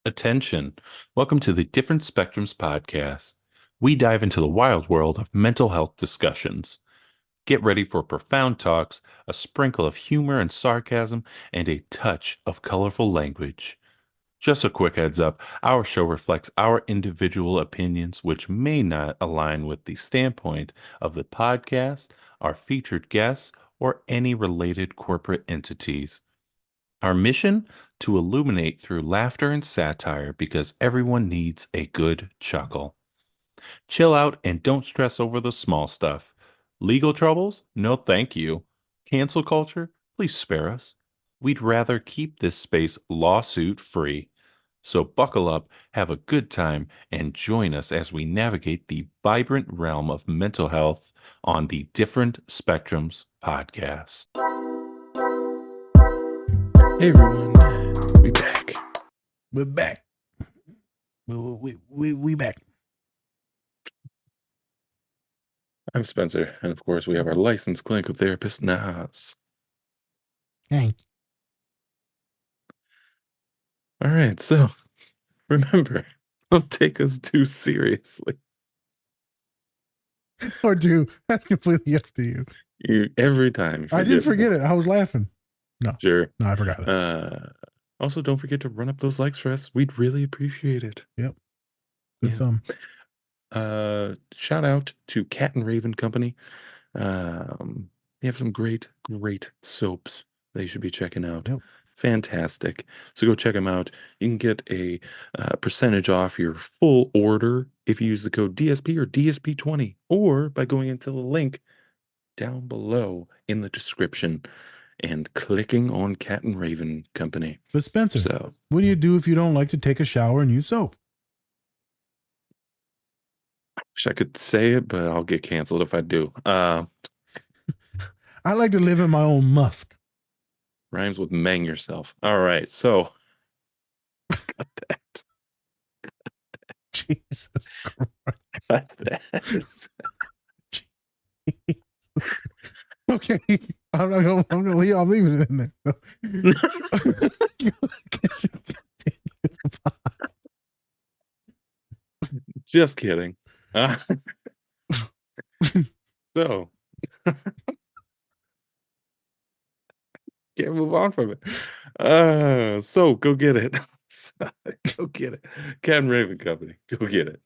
Attention. Welcome to the Different Spectrums podcast. We dive into the wild world of mental health discussions. Get ready for profound talks, a sprinkle of humor and sarcasm, and a touch of colorful language. Just a quick heads up, our show reflects our individual opinions, which may not align with the standpoint of the podcast, our featured guests, or any related corporate entities. Our mission? To illuminate through laughter and satire because everyone needs a good chuckle. Chill out and don't stress over the small stuff. Legal troubles? No, thank you. Cancel culture? Please spare us. We'd rather keep this space lawsuit free. So buckle up, have a good time, and join us as we navigate the vibrant realm of mental health on the Different Spectrums podcast. Hey everyone, we back. We're back. We back. I'm Spencer, and of course we have our licensed clinical therapist, Nas. Hey. All right, so remember, don't take us too seriously. Or do. That's completely up to you. Every time. I didn't forget it. I was laughing. No. Sure. No, I forgot it. Also, don't forget to run up those likes for us. We'd really appreciate it. Yep. Good thumb. Shout out to Cat and Raven Company. They have some great soaps that you should be checking out. Yep. Fantastic. So go check them out. You can get a percentage off your full order if you use the code DSP or DSP20, or by going into the link down below in the description and clicking on Cat and Raven Company. But Spencer, what do you do if you don't like to take a shower and use soap? I wish I could say it, but I'll get canceled if I do. I like to live in my own musk. Rhymes with mang yourself. All right, so got that. Jesus Christ. Got that. Okay, I'm leaving it in there. Just kidding. So can't move on from it. So go get it. Go get it. Cat and Raven Company. Go get it.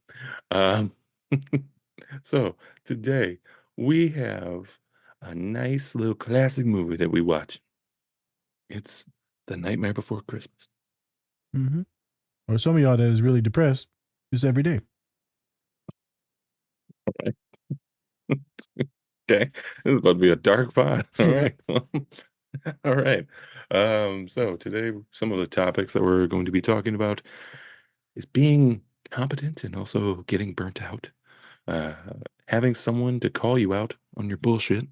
So today we have a nice little classic movie that we watch. It's The Nightmare Before Christmas. Mm-hmm. Or some of y'all that is really depressed is every day. All right. Okay. This is about to be a dark pod. All right. All right. So today, some of the topics that we're going to be talking about is being competent and also getting burnt out. Having someone to call you out on your bullshit.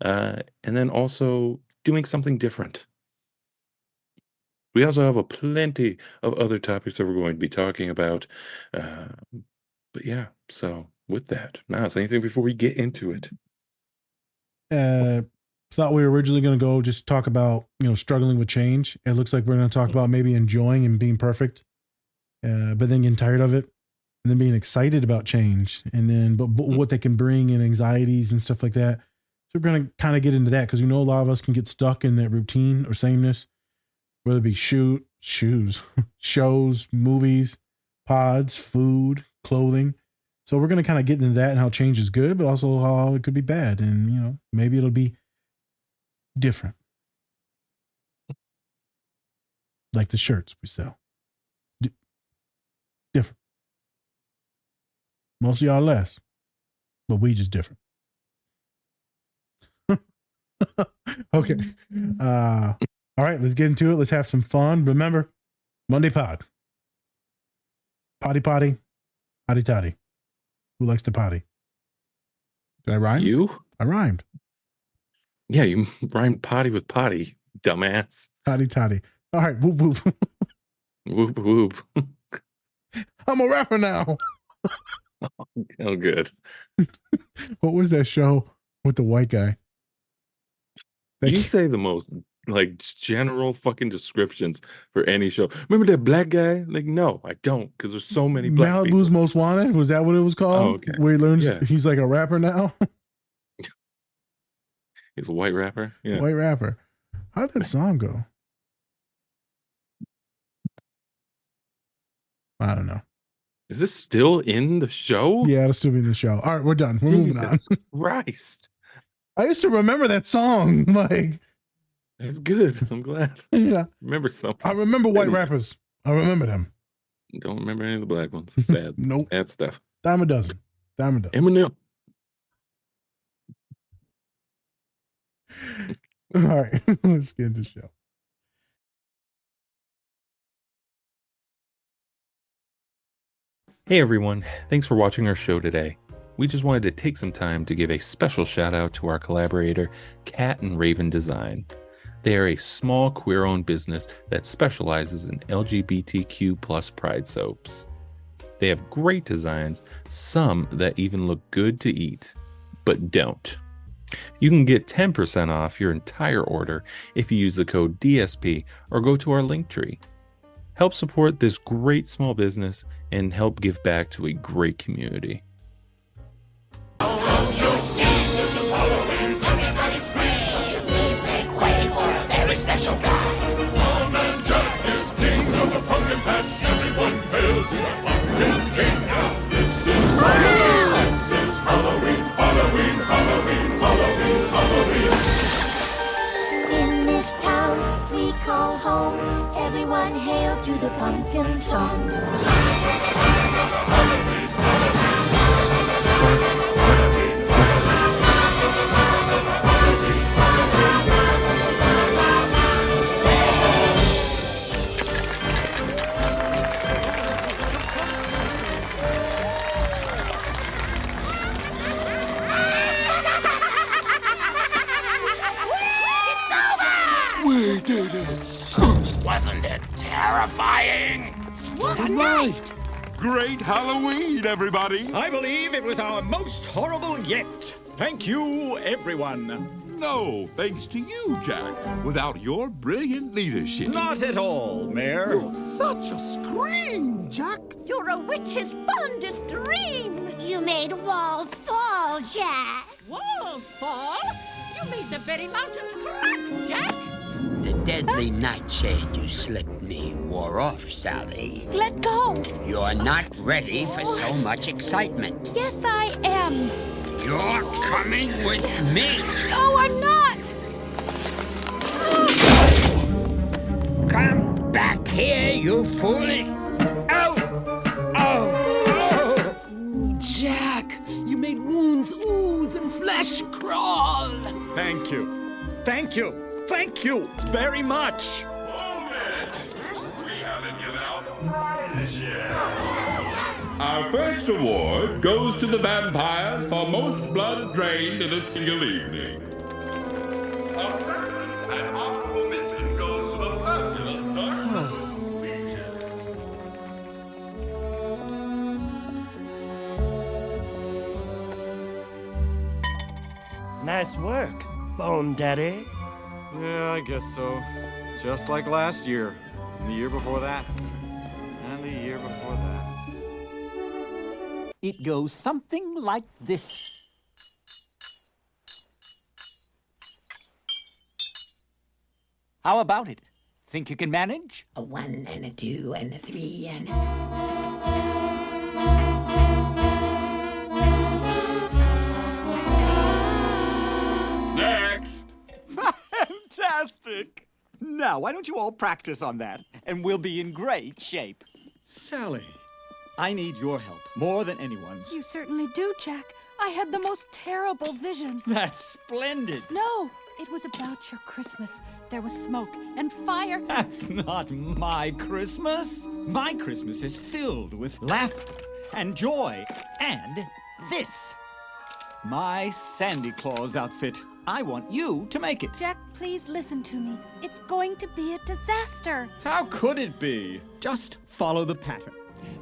And then also doing something different. We also have a plenty of other topics that we're going to be talking about. But yeah, so with that, now, is anything before we get into it? Thought we were originally going to go just talk about, struggling with change. It looks like we're going to talk about maybe enjoying and being perfect, but then getting tired of it, and then being excited about change, and then but what they can bring in anxieties and stuff like that. So we're going to kind of get into that because we know a lot of us can get stuck in that routine or sameness, whether it be shows, movies, pods, food, clothing. So we're going to kind of get into that and how change is good, but also how it could be bad. And, maybe it'll be different. Like the shirts we sell. Different. Most of y'all less, but we just different. Okay. All right, let's get into it. Let's have some fun. Remember, Monday pod. Potty, potty toddy. Who likes to potty? Did I rhyme? You? I rhymed. Yeah, you rhymed potty with potty, dumbass. Potty toddy. All right, whoop whoop. Whoop whoop. I'm a rapper now. Oh, good. What was that show with the white guy? You say the most like general fucking descriptions for any show. Remember that black guy? Like, no, I don't, because there's so many black Malibu's people. Most Wanted. Was that what it was called? Oh, okay. Where he learns Yeah. he's like a rapper now. He's a white rapper. Yeah. White rapper. How'd that song go? I don't know. Is this still in the show? Yeah, it'll still be in the show. All right, we're done. We're moving on. Jesus Christ. I used to remember that song. Like, That's good. I'm glad. yeah. Remember something. I remember white rappers. I remember them. Don't remember any of the black ones. Sad. Nope. Sad stuff. Dime a dozen. Dime a dozen. Eminem. All right, let's get into the show. Hey everyone, thanks for watching our show today. We just wanted to take some time to give a special shout out to our collaborator, Cat and Raven Design. They are a small queer-owned business that specializes in LGBTQ plus pride soaps. They have great designs, some that even look good to eat, but don't. You can get 10% off your entire order if you use the code DSP or go to our link tree. Help support this great small business and help give back to a great community. This is Halloween, everybody scream! Won't you please make way for a very special guy? Old Man Jack is king of the pumpkin patch. Everyone hail to the pumpkin king now. This is Halloween, this is Halloween, Halloween, Halloween, Halloween, Halloween. In this town we call home, everyone hail to the pumpkin song. We did it! Wasn't it terrifying? Right. Great Halloween, everybody. I believe it was our most horrible yet. Thank you, everyone. No, thanks to you, Jack. Without your brilliant leadership. Not at all, Mayor. Such a scream, Jack. You're a witch's fondest dream. You made walls fall, Jack. Walls fall? You made the very mountains crack, Jack. The deadly nightshade you slipped me wore off, Sally. Let go. You're not ready for so much excitement. Yes, I am. You're coming with me. No, I'm not. Come back here, you foolish. Oh! Oh! Ooh, Jack, you made wounds ooze and flesh crawl. Thank you. Thank you. Thank you very much. We haven't given out prizes yet. Our first award goes to the vampires for most blood drained in a single evening. Our second and honorable mention goes to the fabulous Dark Legion. Nice work, Bone Daddy. Yeah, I guess so. Just like last year, and the year before that, and the year before that. It goes something like this. How about it? Think you can manage? A 1 and a 2 and a 3 and Next. Fantastic! Now, why don't you all practice on that, and we'll be in great shape. Sally, I need your help more than anyone's. You certainly do, Jack. I had the most terrible vision. That's splendid. No, it was about your Christmas. There was smoke and fire. That's not my Christmas. My Christmas is filled with laughter and joy and this. My Sandy Claus outfit. I want you to make it. Jack, please listen to me. It's going to be a disaster. How could it be? Just follow the pattern.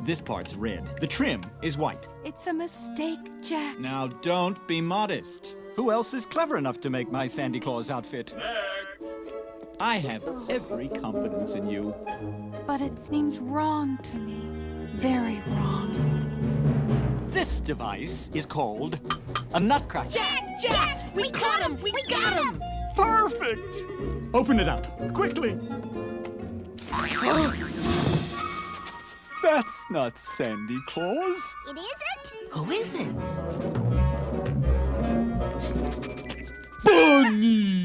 This part's red. The trim is white. It's a mistake, Jack. Now don't be modest. Who else is clever enough to make my Sandy Claus outfit? next. I have every confidence in you. But it seems wrong to me. Very wrong. This device is called a nutcracker. Jack! We got him! We got him! Perfect! Open it up, quickly. That's not Sandy Claus. It isn't? Who is it? Bunny!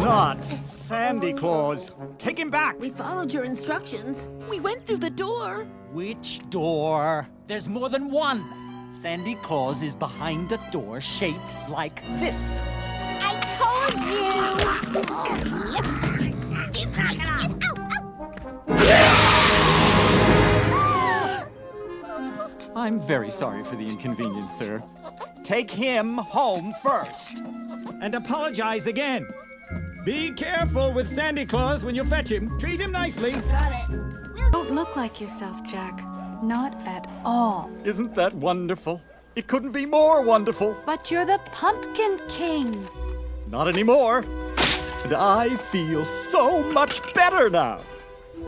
Not Sandy Claus. Take him back. We followed your instructions. We went through the door. Which door? There's more than one. Sandy Claus is behind a door shaped like this. I told you! I'm very sorry for the inconvenience, sir. Take him home first. And apologize again. Be careful with Sandy Claus when you fetch him. Treat him nicely. Got it. You don't look like yourself, Jack. Not at all. Isn't that wonderful? It couldn't be more wonderful. But you're the Pumpkin King. Not anymore. And I feel so much better now.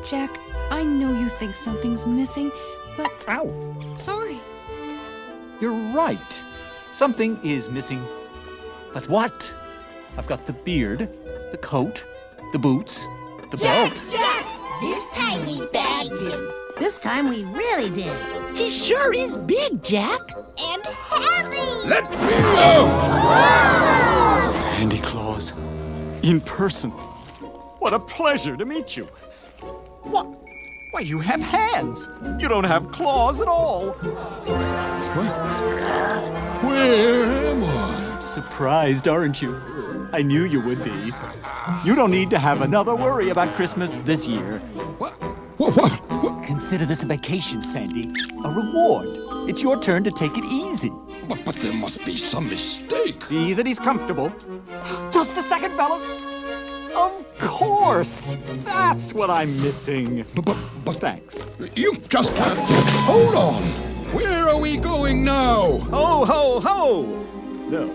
Jack, I know you think something's missing, but... Ow. Sorry. You're right. Something is missing. But what? I've got the beard, the coat, the boots, the belt. Jack! This time we bagged him. This time we really did. He sure is big, Jack. And heavy! Let me out! Sandy Claus. In person. What a pleasure to meet you. What? Why, you have hands. You don't have claws at all. Where am I? Surprised, aren't you? I knew you would be. You don't need to have another worry about Christmas this year. What? Consider this a vacation, Sandy. A reward. It's your turn to take it easy. But there must be some mistake. See that he's comfortable. Just a second, fella. Of course. That's what I'm missing. But thanks. You just can't. Hold on. Where are we going now? Ho, ho, ho! No.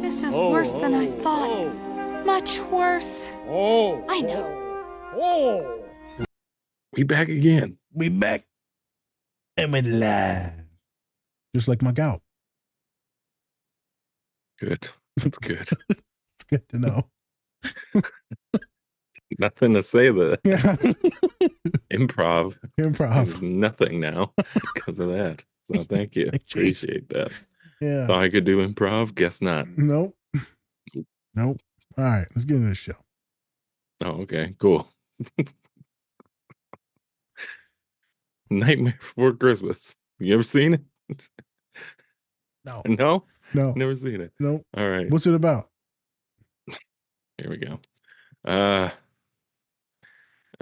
This is worse than I thought. Oh. Much worse. Oh. I know. Oh. We back again. We back. And we live. Just like my gout. Good. That's good. It's good to know. Nothing to say there. Yeah. Improv. Improv. Is nothing now because of that. So thank you. Appreciate that. Yeah. Thought I could do improv? Guess not. Nope. Nope. All right. Let's get into the show. Oh, okay. Cool. Nightmare Before Christmas. You ever seen it? No. No? No. Never seen it. Nope. All right. What's it about? Here we go.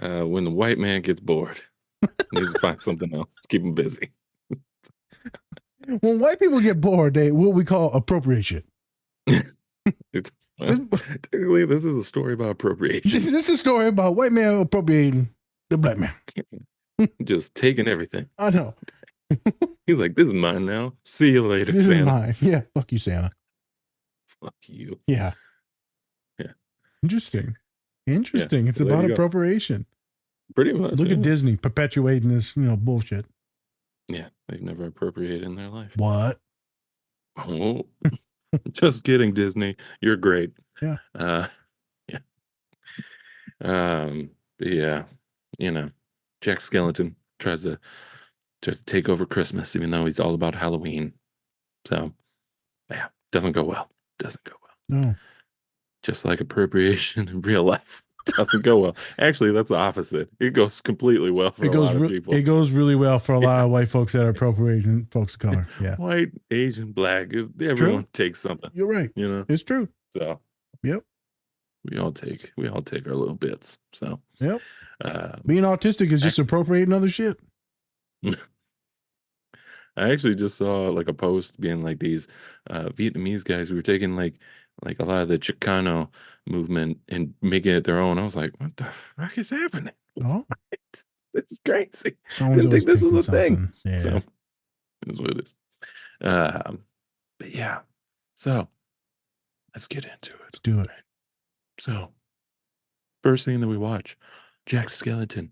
When the white man gets bored, he needs to find something else to keep him busy. When white people get bored, they what we call appropriation. Technically, this is a story about appropriation. This is a story about white man appropriating the black man. Just taking everything. I know. He's like, this is mine now. See you later, This Santa. is mine. Yeah. Fuck you, Santa. Fuck you. Yeah. Yeah. Interesting. Interesting. Yeah, It's so there about you go. appropriation. Pretty much. Look yeah. at Disney perpetuating this, bullshit. Yeah, they've never appropriated in their life. What? Oh, just kidding, Disney. You're great. Yeah. Yeah. But yeah, Jack Skellington tries to take over Christmas, even though he's all about Halloween. So, yeah, doesn't go well. Doesn't go well. No. Just like appropriation in real life. Doesn't go well. Actually, that's the opposite. It goes completely well for a lot of people. It goes really well for a lot of white folks that are appropriating folks of color. Yeah. White, Asian, black. Everyone takes something. You're right. It's true. So yep. We all take our little bits. So yep. Being autistic is just appropriating other shit. I actually just saw like a post being like these Vietnamese guys who were taking like a lot of the Chicano movement and making it their own. I was like, what the fuck is happening? Oh, what? This is crazy. Someone's Didn't think this was a thing. something. Yeah. So it is what it is. But yeah. So let's get into it. Let's do it. So, first thing that we watch, Jack Skellington.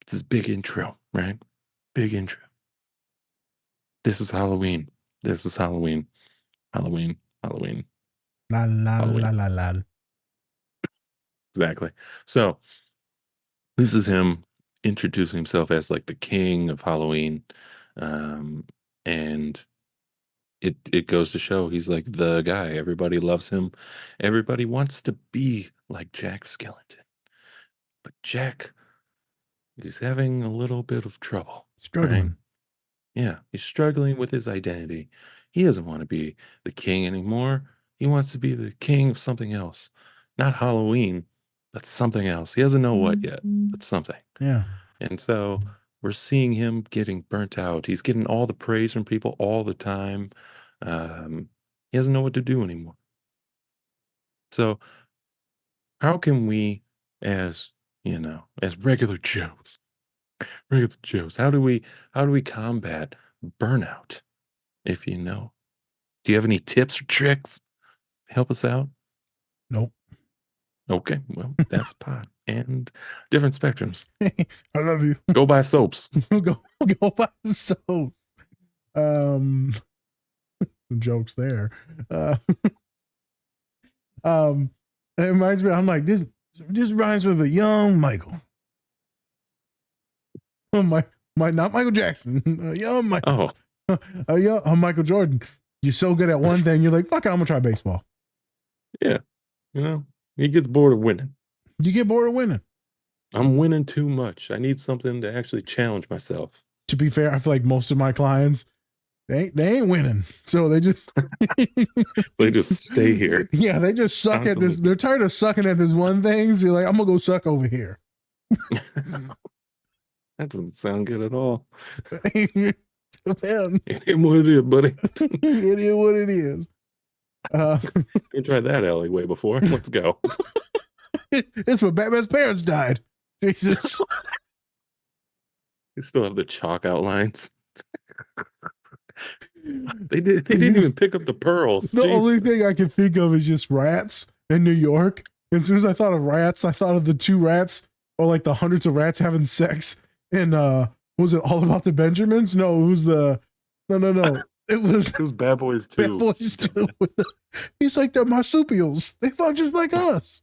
It's his big intro, right? Big intro. This is Halloween. This is Halloween. Halloween. Halloween. La la Halloween. la la la. Exactly. So, this is him introducing himself as like the king of Halloween. And it goes to show he's like the guy. Everybody loves him. Everybody wants to be like Jack Skellington. But Jack is having a little bit of trouble. Struggling. Right? Yeah, he's struggling with his identity. He doesn't want to be the king anymore. He wants to be the king of something else. Not Halloween, but something else. He doesn't know what yet. But something. Yeah. And so we're seeing him getting burnt out. He's getting all the praise from people all the time. He doesn't know what to do anymore. So how can we, as as regular Joes, how do we combat burnout? If you know, do you have any tips or tricks? Help us out. Nope. Okay, well, that's pot and different spectrums. I love you. Go buy soaps. go buy soaps. Some jokes there. It reminds me. I'm like this. This reminds me of a young Michael. Oh my, not Michael Jackson. Young Michael. Oh, young Michael Jordan. You're so good at one thing. You're like, fuck it, I'm gonna try baseball. Yeah, he gets bored of winning. You get bored of winning. I'm winning too much. I need something to actually challenge myself. To be fair, I feel like most of my clients, they ain't winning, so they just they just stay here. Yeah, they just suck at this. They're tired of sucking at this one thing. So you're like, I'm gonna go suck over here. That doesn't sound good at all. Man. It is what it is, buddy. It is what it is. You tried that alleyway before. Let's go. It's when Batman's parents died. Jesus. You still have the chalk outlines. They didn't even pick up the pearls. The Jeez. only thing I can think of is just rats in New York. As soon as I thought of rats, I thought of the two rats, or like the hundreds of rats having sex. And was it All About the Benjamins? No, it was no. It was Bad Boys 2. Bad Boys 2. He's like, they're marsupials. They fuck just like us.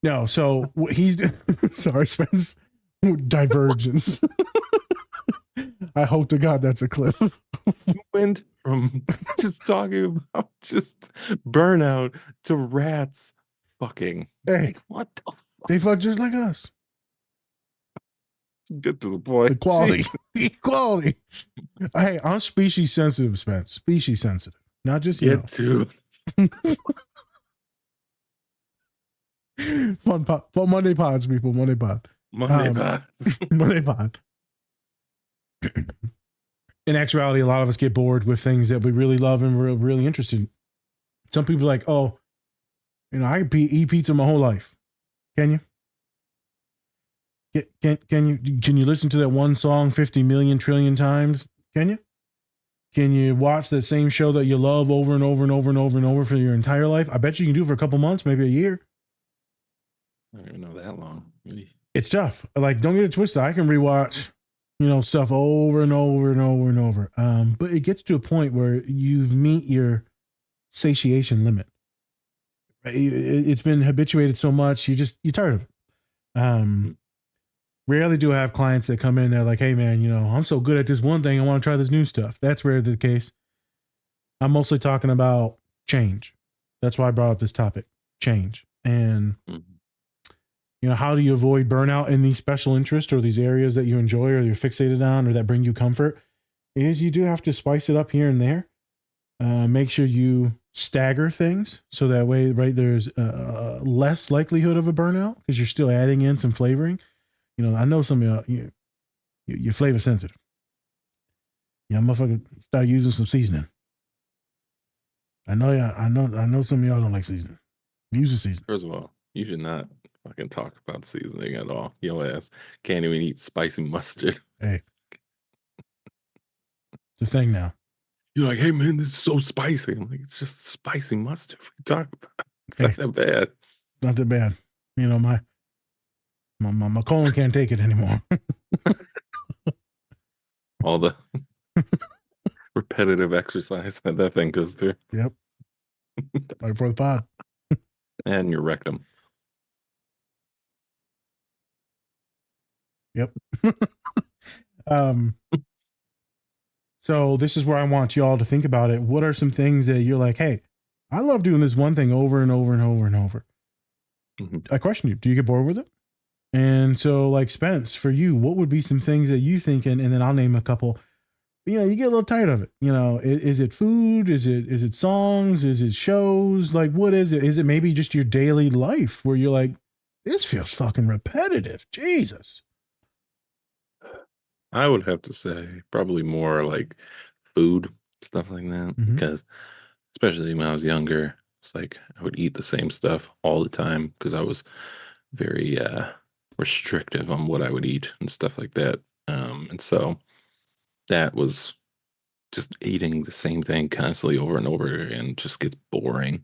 No, so he's sorry, Spence. Divergence. I hope to God that's a clip. You went from just talking about just burnout to rats fucking. Hey, like, what the fuck? They fuck just like us. Get to the point. Equality. Equality. Hey, I'm species sensitive, Spence. Species sensitive. Not just you. Get to. Fun Monday pods, people. Monday pod. Monday pod. In actuality, a lot of us get bored with things that we really love and we're really interested in. Some people are like, oh, I could eat pizza my whole life. Can you? Can you listen to that one song 50 million trillion times? Can you? Can you watch the same show that you love over and over and over and over and over for your entire life? I bet you can do it for a couple months, maybe a year. I don't even know that long. It's tough. Like, don't get it twisted. I can rewatch, stuff over and over and over and over. But it gets to a point where you meet your satiation limit. It's been habituated so much, you're tired of it. Rarely do I have clients that come in, they're like, hey man, I'm so good at this one thing, I want to try this new stuff. That's rarely the case. I'm mostly talking about change. That's why I brought up this topic, change. And how do you avoid burnout in these special interests or these areas that you enjoy or you're fixated on or that bring you comfort? Is you do have to spice it up here and there. Make sure you stagger things so that way, right, there's less likelihood of a burnout because you're still adding in some flavoring. I know some of y'all, you're flavor sensitive. Motherfucker, start using some seasoning. I know some of y'all don't like seasoning. Use the seasoning. First of all, you should not fucking talk about seasoning at all. Your ass can't even eat spicy mustard. Hey. It's a thing now. You're like, hey man, this is so spicy. I'm like, it's just spicy mustard. What are you talking about? It's Hey. not that bad. Not that bad. You know, my colon can't take it anymore. All the repetitive exercise that thing goes through. Yep. Right for the pod. And your rectum. Yep. So this is where I want you all to think about it. What are some things that you're like, hey, I love doing this one thing over and over and over and over. I question you. Do you get bored with it? And so, like, Spence, for you, what would be some things that you think, and then I'll name a couple. You know, you get a little tired of it. You know, is it food? Is it songs? Is it shows? Like, what is it? Is it maybe just your daily life where you're like, this feels fucking repetitive? Jesus. I would have to say probably more like food, stuff like that. Because especially when I was younger, it's like I would eat the same stuff all the time because I was very restrictive on what I would eat and stuff like that. And so that was just eating the same thing constantly over and over again just gets boring.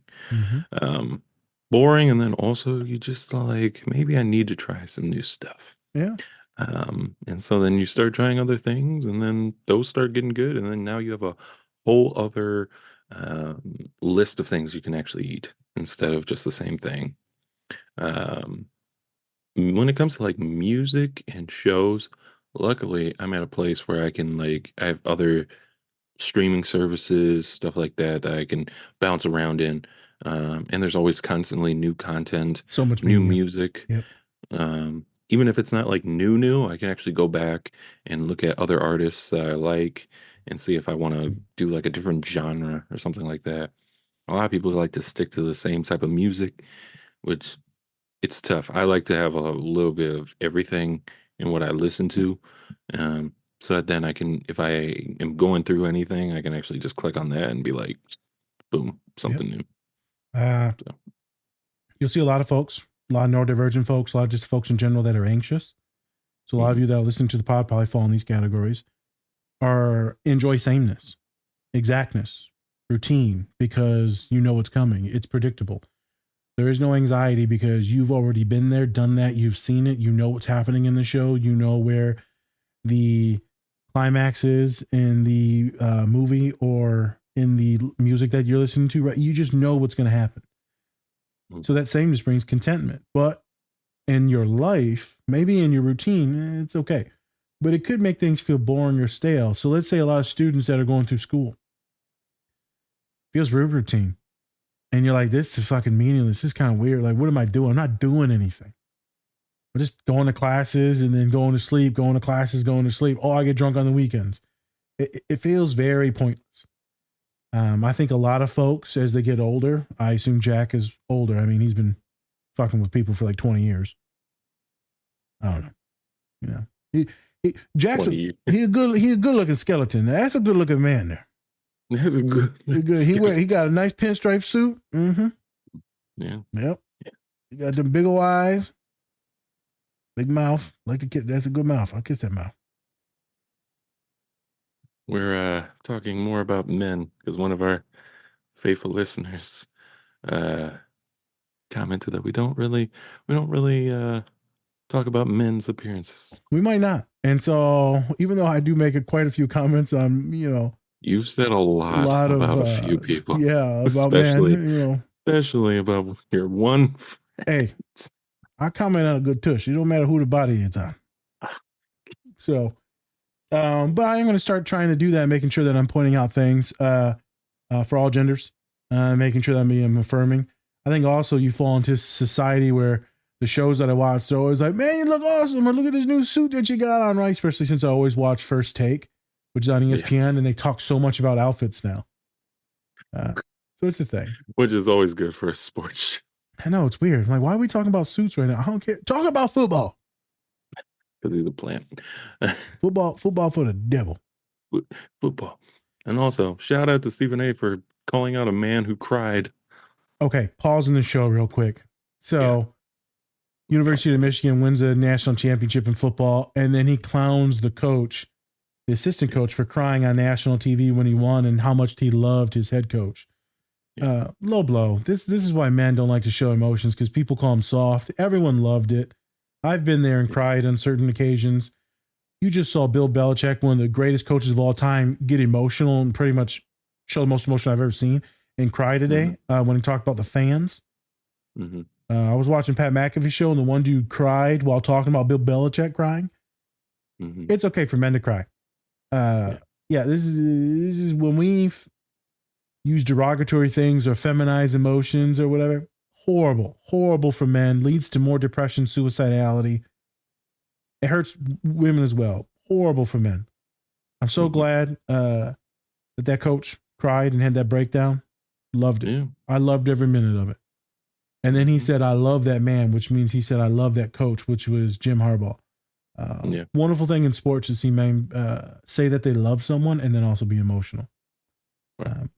Boring, and then also you just like, maybe I need to try some new stuff. Yeah. And so then you start trying other things, and then those start getting good, and then now you have a whole other list of things you can actually eat instead of just the same thing. When it comes to like music and shows, luckily I'm at a place where I can like I have other streaming services, stuff like that that I can bounce around in. And there's always constantly new content, so much new media. music. Yep. Even if it's not like new, I can actually go back and look at other artists that I like and see if I want to do like a different genre or something like that. A lot of people like to stick to the same type of music, which it's tough. I like to have a little bit of everything in what I listen to. So that then I can, if I am going through anything, I can actually just click on that and be like, boom, something new. You'll see a lot of folks, a lot of neurodivergent folks, a lot of just folks in general that are anxious. So a lot of you that are listening to the pod probably fall in these categories, are enjoy sameness, exactness, routine, because you know what's coming. It's predictable. There is no anxiety because you've already been there, done that. You've seen it. You know what's happening in the show. You know where the climax is in the movie or in the music that you're listening to, right? You just know what's going to happen. So that sameness brings contentment. But in your life, maybe in your routine, it's okay. But it could make things feel boring or stale. So let's say a lot of students that are going through school feels real routine. And you're like, this is fucking meaningless. This is kind of weird. Like, what am I doing? I'm not doing anything. I'm just going to classes and then going to sleep, going to classes, going to sleep. Oh, I get drunk on the weekends. It feels very pointless. I think a lot of folks, as they get older, I assume Jack is older. I mean, he's been fucking with people for like 20 years. I don't know. You know, Jack's he a good looking skeleton. That's a good looking man there. That's a good. He got a nice pinstripe suit. Yeah. Yep. He got them big old eyes, big mouth. Like the kid. That's a good mouth. I'll kiss that mouth. We're talking more about men because one of our faithful listeners commented that we don't really talk about men's appearances. We might not. And so even though I do make quite a few comments on, you've said a lot about a few people. Yeah, about men, especially about your one friend. Hey, I comment on a good tush. It don't matter who the body is on. So, but I am going to start trying to do that, making sure that I'm pointing out things for all genders, making sure that I'm being affirming. I think also you fall into society where the shows that I watch, they're always like, man, you look awesome, or look at this new suit that you got on, right? Especially since I always watch First Take, which is on ESPN, and they talk so much about outfits now. So it's a thing. Which is always good for a sports. I know, it's weird. I'm like, why are we talking about suits right now? I don't care. Talk about football. Because he's a plant. Football for the devil. Football. And also, shout out to Stephen A. for calling out a man who cried. Okay, pausing the show real quick. So, University of Michigan wins a national championship in football, and then he clowns the coach the assistant coach, for crying on national TV when he won and how much he loved his head coach. Low blow. This is why men don't like to show emotions, because people call them soft. Everyone loved it. I've been there and cried on certain occasions. You just saw Bill Belichick, one of the greatest coaches of all time, get emotional and pretty much show the most emotion I've ever seen and cry today when he talked about the fans. I was watching Pat McAfee show, and the one dude cried while talking about Bill Belichick crying. It's okay for men to cry. This is when we use derogatory things or feminize emotions or whatever. Horrible for men. Leads to more depression, suicidality. It hurts women as well. Horrible for men. I'm so glad that coach cried and had that breakdown. Loved it. I loved every minute of it. And then he said, I love that man, which means he said, I love that coach, which was Jim Harbaugh. Wonderful thing in sports to see men say that they love someone and then also be emotional.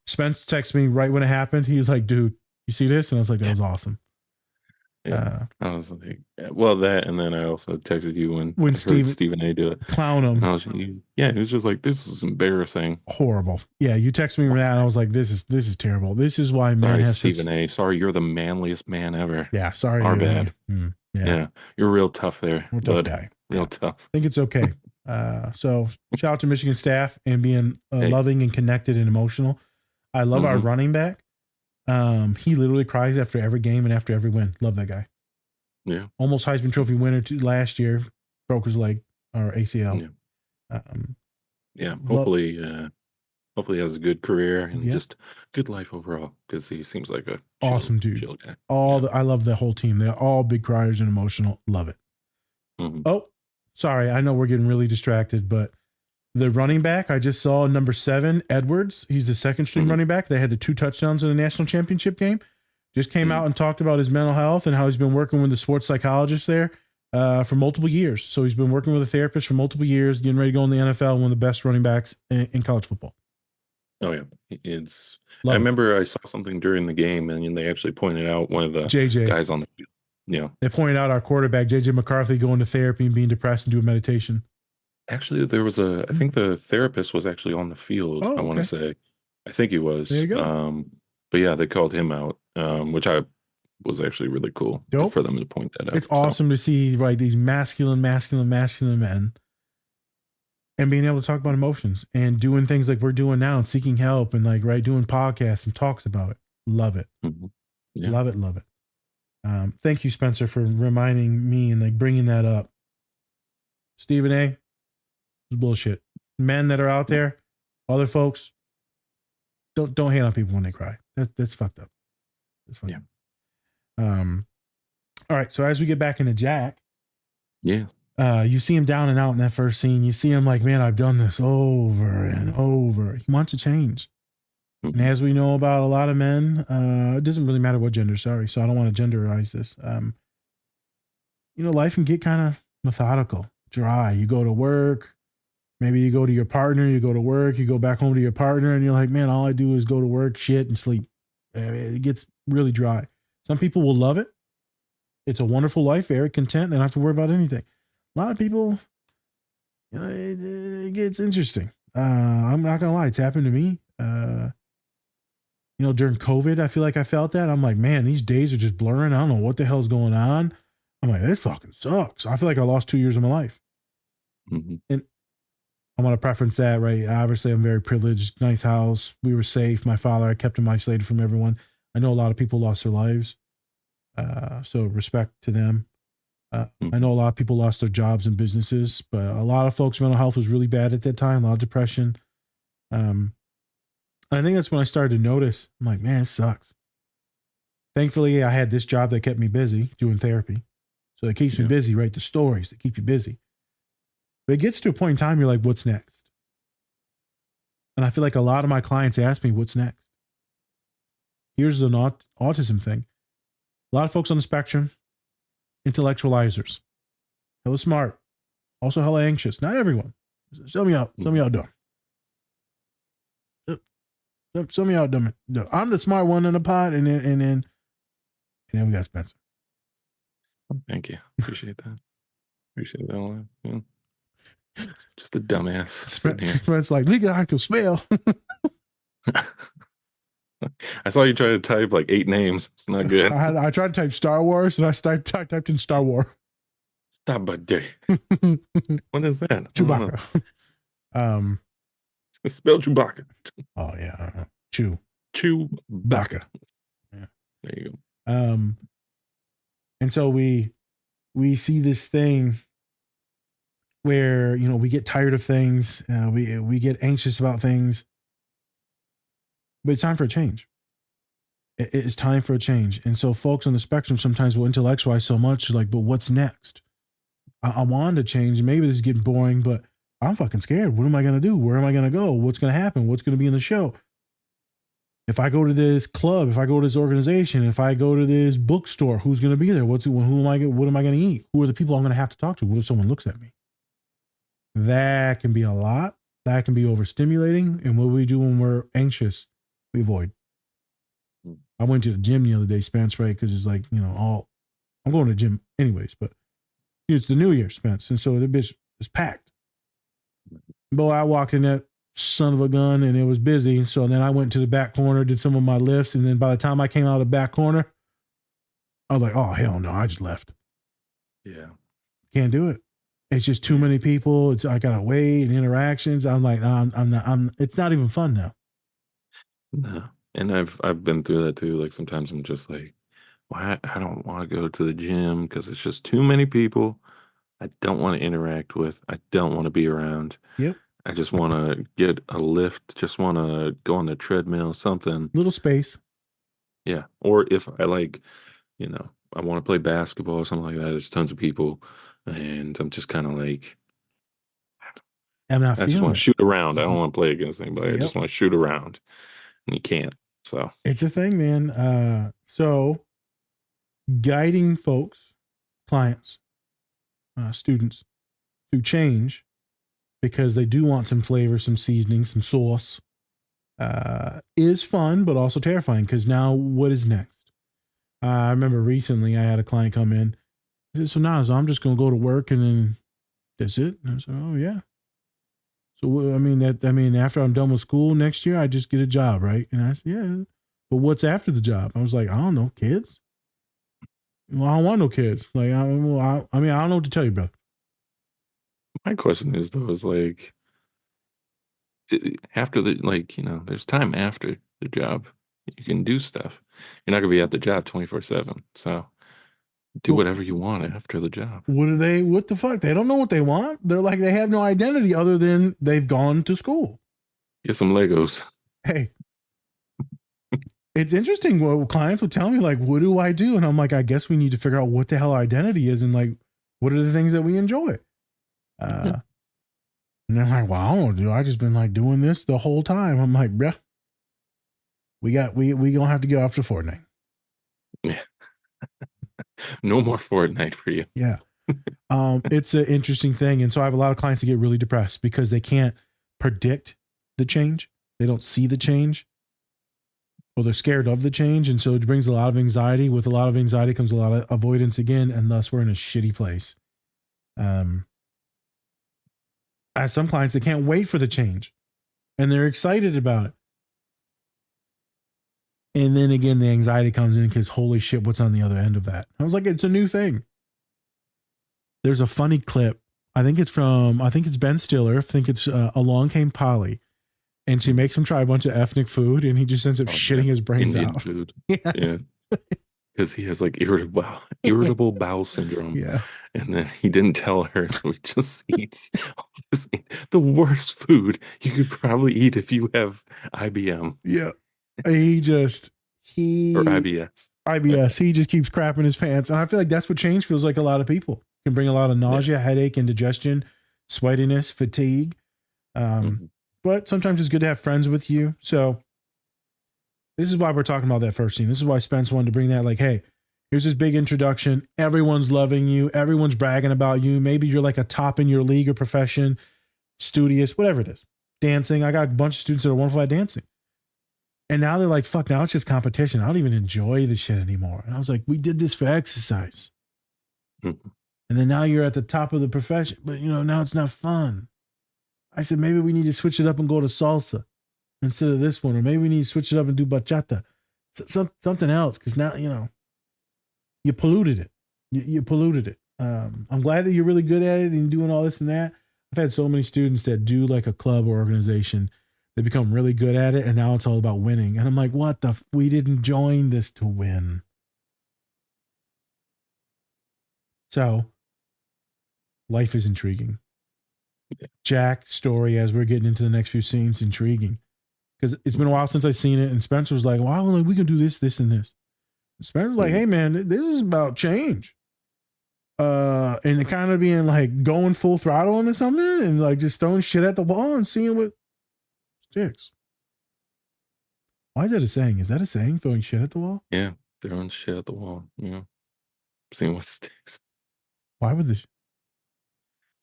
Spence texted me right when it happened. He was like, dude, you see this? And I was like, that was awesome. I was like, well, that, and then I also texted you when Stephen A. do it. Clown him. He was just like, this is embarrassing. Horrible. Yeah, you texted me that, and I was like, this is terrible. This is why men have Stephen A. Sorry, you're the manliest man ever. Yeah, sorry. Our bad. Yeah, you're real tough there. We're a tough guy. Real tough. I think it's okay. So shout out to Michigan staff and being loving and connected and emotional. I love our running back. He literally cries after every game and after every win. Love that guy. Yeah. Almost Heisman Trophy winner last year. Broke his leg or ACL. Hopefully he has a good career and just good life overall, because he seems like a awesome dude. Chill guy. I love the whole team. They're all big criers and emotional. Love it. Oh, sorry. I know we're getting really distracted, but the running back I just saw, number 7, Edwards. He's the second string running back. They had the 2 touchdowns in the national championship game. Just came out and talked about his mental health and how he's been working with the sports psychologist there for multiple years. So he's been working with a therapist for multiple years, getting ready to go in the NFL, one of the best running backs in college football. Oh, yeah. I remember I saw something during the game, and they actually pointed out one of the guys on the field. Yeah. They pointed out our quarterback, JJ McCarthy, going to therapy and being depressed and doing meditation. Actually, there was I think the therapist was actually on the field, I want to say. I think he was. There you go. But yeah, they called him out, which was actually really cool for them to point that out. It's awesome to see, right, these masculine men and being able to talk about emotions and doing things like we're doing now and seeking help and doing podcasts and talks about it. Love it. Love it. Thank you, Spencer, for reminding me and bringing that up. Stephen A. It's bullshit. Men that are out there, other folks, don't hate on people when they cry. That's fucked up. That's fucked up. All right. So as we get back into Jack, you see him down and out in that first scene. You see him like, man, I've done this over and over. He wants to change. And as we know about a lot of men, it doesn't really matter what gender. Sorry. So I don't want to genderize this. Life can get kind of methodical, dry. You go to work. Maybe you go to your partner, you go to work, you go back home to your partner, and you're like, man, all I do is go to work, shit, and sleep. It gets really dry. Some people will love it. It's a wonderful life, very content. They don't have to worry about anything. A lot of people, it gets interesting. I'm not going to lie. It's happened to me. During COVID, I feel like I felt that. I'm like, man, these days are just blurring. I don't know what the hell's going on. I'm like, this fucking sucks. I feel like I lost 2 years of my life. And I want to preference that, right? Obviously, I'm very privileged, nice house. We were safe. My father, I kept him isolated from everyone. I know a lot of people lost their lives. So respect to them. I know a lot of people lost their jobs and businesses, but a lot of folks' mental health was really bad at that time, a lot of depression. And I think that's when I started to notice, I'm like, man, it sucks. Thankfully, I had this job that kept me busy doing therapy. So it keeps me busy, right? The stories that keep you busy. But it gets to a point in time, you're like, what's next? And I feel like a lot of my clients ask me, what's next? Here's an autism thing. A lot of folks on the spectrum, intellectualizers, hella smart, also hella anxious. Not everyone. Some of y'all dumb. Some of y'all dumb. I'm the smart one in the pod, and then we got Spencer. Thank you. Appreciate that. Appreciate that one. Yeah. Just a dumbass sitting here. Spence like, nigga, I can smell. I saw you try to type like 8 names. It's not good. I tried to type Star Wars and I typed in Star Wars. Stop a day. What is that? Chewbacca. Spell Chewbacca. Oh yeah. Chewbacca. Yeah. There you go. And so we see this thing where, you know, we get tired of things, we get anxious about things, but it's time for a change. It's time for a change. And so folks on the spectrum sometimes will intellectualize so much, like, but what's next? I want to change. Maybe this is getting boring, but I'm fucking scared. What am I going to do? Where am I going to go? What's going to happen? What's going to be in the show? If I go to this club, if I go to this organization, if I go to this bookstore, who's going to be there? What am I going to eat? Who are the people I'm going to have to talk to? What if someone looks at me? That can be a lot. That can be overstimulating. And what we do when we're anxious, we avoid. I went to the gym the other day, Spence, right? Because it's like, you know, I'm going to the gym anyways, but it's the New Year, Spence. And so the bitch is packed. Boy, I walked in that son of a gun and it was busy. So then I went to the back corner, did some of my lifts. And then by the time I came out of the back corner, I was like, oh, hell no, I just left. Yeah. Can't do it. It's just too many people. I got to wait and interactions. I'm like, it's not even fun now. No. And I've been through that too. Like sometimes I'm just like, why I don't want to go to the gym because it's just too many people. I don't want to interact with. I don't want to be around. Yep. I just want to get a lift. Just want to go on the treadmill, something. Little space. Yeah. Or if I like, you know, I want to play basketball or something like that. There's tons of people, and I'm just kind of like, I'm not I just feeling want it. to shoot around. I don't want to play against anybody. Yep. I just want to shoot around, and you can't. So it's a thing, man. So guiding folks, clients, students to change because they do want some flavor, some seasoning, some sauce, is fun, but also terrifying because now what is next? I remember recently I had a client come in. He said, so I'm just going to go to work and then that's it. And I said, oh yeah. So, after I'm done with school next year, I just get a job, right? And I said, yeah. But what's after the job? I was like, I don't know, kids. Well, I don't want no kids. Like, I don't know what to tell you, bro. my question is though, is like after the there's time after the job. You can do stuff. You're not gonna be at the job 24/7. So do whatever you want after the job. What the fuck? They don't know what they want. They're like, they have no identity other than they've gone to school. Get some Legos. Hey, it's interesting what clients would tell me, like, what do I do? And I'm like, I guess we need to figure out what the hell our identity is and like, what are the things that we enjoy? And they're like, well, I don't know, I just been like doing this the whole time. I'm like, bruh, we gonna have to get off to Fortnite. Yeah. No more Fortnite for you. Yeah. It's an interesting thing. And so I have a lot of clients that get really depressed because they can't predict the change. They don't see the change. Or they're scared of the change. And so it brings a lot of anxiety. With a lot of anxiety comes a lot of avoidance again. And thus we're in a shitty place. As some clients, they can't wait for the change. And they're excited about it. And then again, the anxiety comes in because holy shit, what's on the other end of that? I was like, it's a new thing. There's a funny clip. I think it's Ben Stiller. I think it's Along Came Polly. And she makes him try a bunch of ethnic food and he just ends up shitting his brains Indian out. food. Yeah. Because he has like irritable bowel syndrome. Yeah. And then he didn't tell her. So he just eats the worst food you could probably eat if you have IBM. Yeah. Or IBS. He just keeps crapping his pants. And I feel like that's what change feels like a lot of people. It can bring a lot of nausea, headache, indigestion, sweatiness, fatigue. But sometimes it's good to have friends with you. So this is why we're talking about that first scene. This is why Spence wanted to bring that, like, hey, here's this big introduction. Everyone's loving you. Everyone's bragging about you. Maybe you're like a top in your league or profession, studious, whatever it is. Dancing. I got a bunch of students that are wonderful at dancing. And now they're like, fuck, now it's just competition. I don't even enjoy the shit anymore. And I was like, we did this for exercise. And And then now you're at the top of the profession, but now it's not fun. I said, maybe we need to switch it up and go to salsa instead of this one. Or maybe we need to switch it up and do bachata. Something else. Cause now, you polluted it. You polluted it. I'm glad that you're really good at it and doing all this and that. I've had so many students that do like a club or organization. They become really good at it. And now it's all about winning. And I'm like, we didn't join this to win. So life is intriguing. Jack's story, as we're getting into the next few scenes, intriguing. Because it's been a while since I've seen it. And Spencer was like, well, we can do this, this, and this. And Spencer's like, hey, man, this is about change. And it kind of being like going full throttle into something and like just throwing shit at the wall and seeing what sticks. Why is that a saying? Is that a saying, throwing shit at the wall? Yeah, throwing shit at the wall. Seeing what sticks. Why is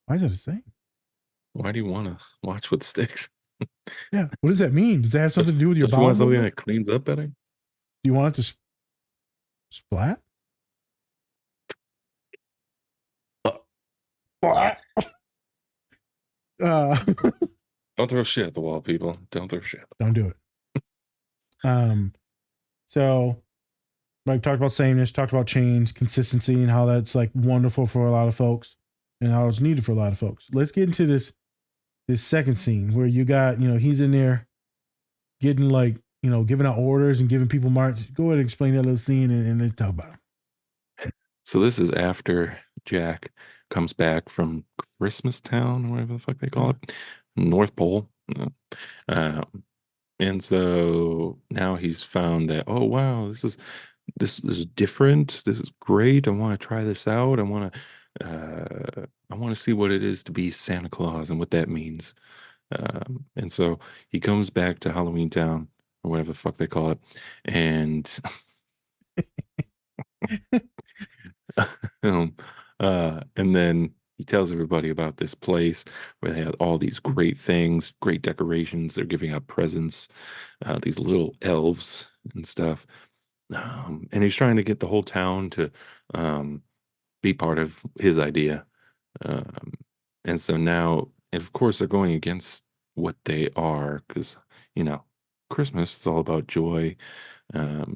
that a saying? Why do you want to watch what sticks? Yeah. What does that mean? Does that have something to do with your Don't you bowel want something movement? that cleans up better? Do you want it to splat? Don't throw shit at the wall, people. Don't throw shit. Don't do it. So like talked about sameness, talked about change, consistency, and how that's like wonderful for a lot of folks and how it's needed for a lot of folks. Let's get into this second scene where you got, he's in there getting like, giving out orders and giving people march. Go ahead and explain that little scene and let's talk about it. So this is after Jack comes back from Christmas Town, or whatever the fuck they call it, North Pole. And so now he's found that, oh wow, this is different. This is great. I want to try this out. I want to see what it is to be Santa Claus and what that means. And so he comes back to Halloween Town, or whatever the fuck they call it, and and then he tells everybody about this place where they have all these great things, great decorations. They're giving out presents, these little elves and stuff. And he's trying to get the whole town to be part of his idea. And so now, of course, they're going against what they are because, Christmas is all about joy,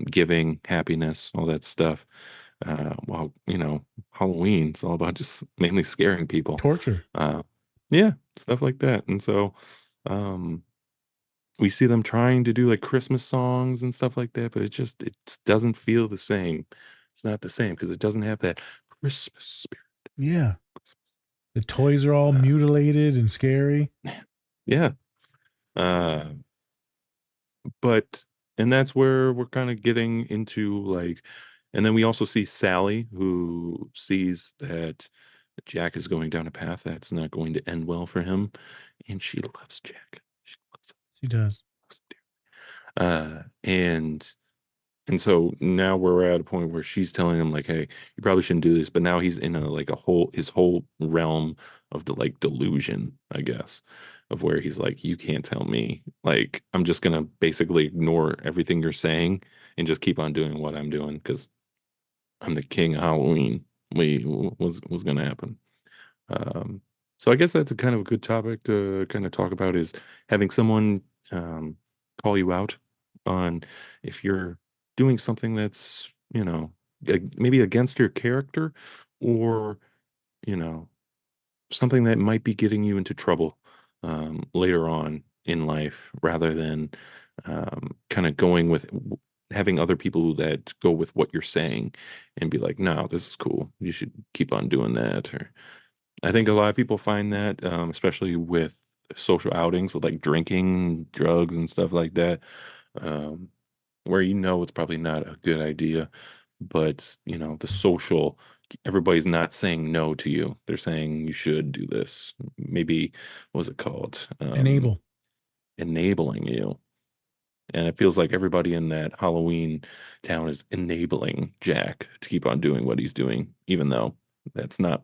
giving, happiness, all that stuff. While Halloween, it's all about just mainly scaring people, torture, yeah, stuff like that. And so we see them trying to do like Christmas songs and stuff like that, but it doesn't feel the same. It's not the same because it doesn't have that Christmas spirit. Yeah, the toys are all mutilated and scary. Yeah, but and that's where we're kind of getting into like. And then we also see Sally, who sees that Jack is going down a path that's not going to end well for him, and she loves Jack. She loves him. She does. And so now we're at a point where she's telling him like, "Hey, you probably shouldn't do this." But now he's in his whole realm of the like delusion, I guess, of where he's like, "You can't tell me. Like, I'm just gonna basically ignore everything you're saying and just keep on doing what I'm doing because." I'm the king of Halloween. Was going to happen. So I guess that's a kind of a good topic to kind of talk about is having someone call you out on if you're doing something that's maybe against your character or something that might be getting you into trouble later on in life, rather than kind of going with having other people that go with what you're saying and be like, no, this is cool. You should keep on doing that. Or I think a lot of people find that, especially with social outings with like drinking, drugs and stuff like that, where it's probably not a good idea, but the social, everybody's not saying no to you. They're saying you should do this. Maybe, what was it called? Enabling you. And it feels like everybody in that Halloween town is enabling Jack to keep on doing what he's doing, even though it's not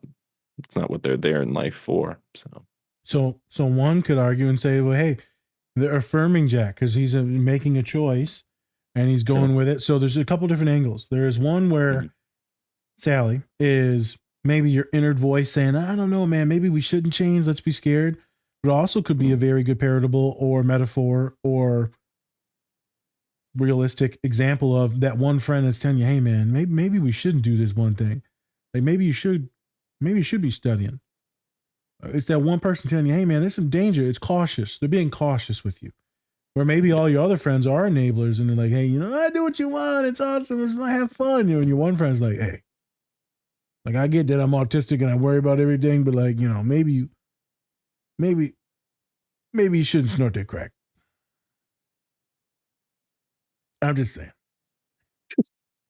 what they're there in life for. So one could argue and say, well, hey, they're affirming Jack because he's making a choice and he's going with it. So there's a couple different angles. There is one where Sally is maybe your inner voice saying, I don't know, man, maybe we shouldn't change. Let's be scared. But it also could be a very good parable or metaphor or realistic example of that one friend that's telling you, hey, man, maybe we shouldn't do this one thing. Like maybe you should be studying. It's that one person telling you, hey, man, there's some danger. It's cautious. They're being cautious with you. Or maybe all your other friends are enablers and they're like, hey, I do what you want. It's awesome. It's fun. Have fun. And your one friend's like, hey, like I get that I'm autistic and I worry about everything, but like, maybe you shouldn't snort that crack. I'm just saying.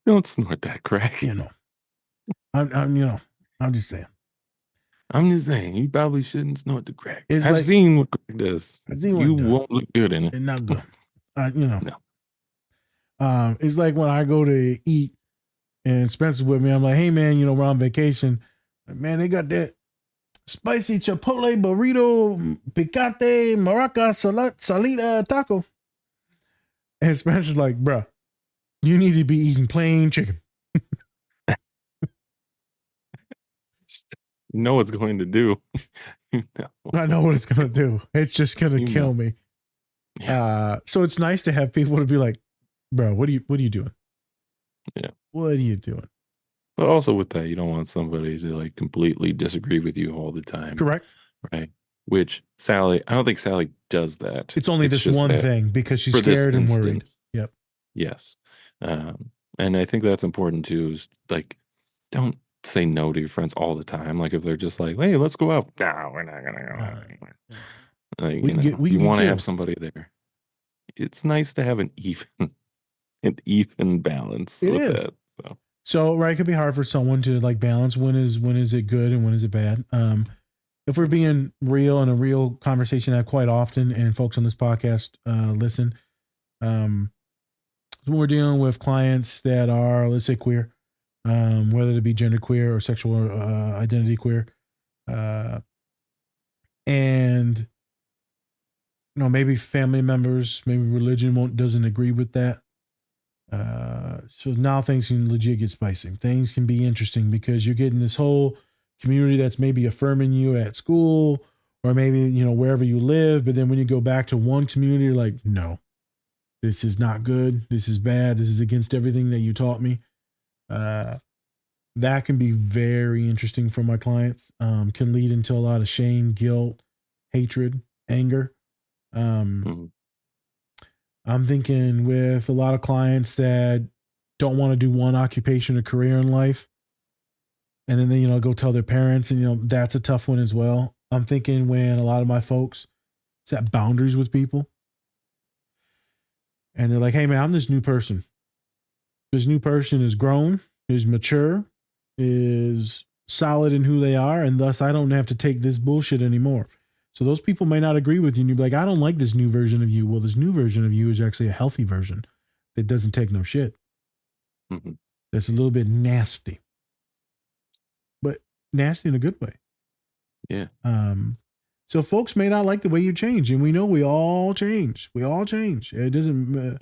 Don't snort that crack. I'm just saying. I'm just saying, you probably shouldn't snort the crack. It's I've like- seen what crack does. I've seen what You it does. won't look good in it. It's not good. No. It's like when I go to eat and Spencer's with me, I'm like, hey man, we're on vacation. Like, man, they got that spicy chipotle burrito, picante, maraca salita taco. And Spencer's like, bruh, you need to be eating plain chicken. You know what's going to do. I know what it's going to do. It's just going to kill me. Yeah. So it's nice to have people to be like, bro, what are you doing? Yeah. What are you doing? But also with that, you don't want somebody to like completely disagree with you all the time. Correct. Right. Which I don't think Sally does that. It's only this just one that thing because she's for this scared and worried. instance, Yep. Yes. And I think that's important too, is like, don't say no to your friends all the time. Like if they're just like, hey, let's go out. No, we're not going to go. Like, you want to have somebody there. It's nice to have an even balance It with is. that. So right, it could be hard for someone to like balance when is it good and when is it bad. If we're being real in a real conversation I have quite often, and folks on this podcast listen, when we're dealing with clients that are, let's say, queer, whether it be gender queer or sexual identity queer, and maybe family members, maybe religion doesn't agree with that. So now things can legit get spicy. Things can be interesting because you're getting this whole community that's maybe affirming you at school or maybe, wherever you live. But then when you go back to one community, you're like, no, this is not good. This is bad. This is against everything that you taught me. That can be very interesting for my clients. Can lead into a lot of shame, guilt, hatred, anger. I'm thinking with a lot of clients that don't want to do one occupation or career in life. And then they, go tell their parents and, that's a tough one as well. I'm thinking when a lot of my folks set boundaries with people and they're like, hey man, I'm this new person. This new person is grown, is mature, is solid in who they are. And thus I don't have to take this bullshit anymore. So those people may not agree with you. And you'd be like, I don't like this new version of you. Well, this new version of you is actually a healthy version that doesn't take no shit. Mm-hmm. That's a little bit nasty, but nasty in a good way. Yeah. So folks may not like the way you change. And we know we all change. We all change. It doesn't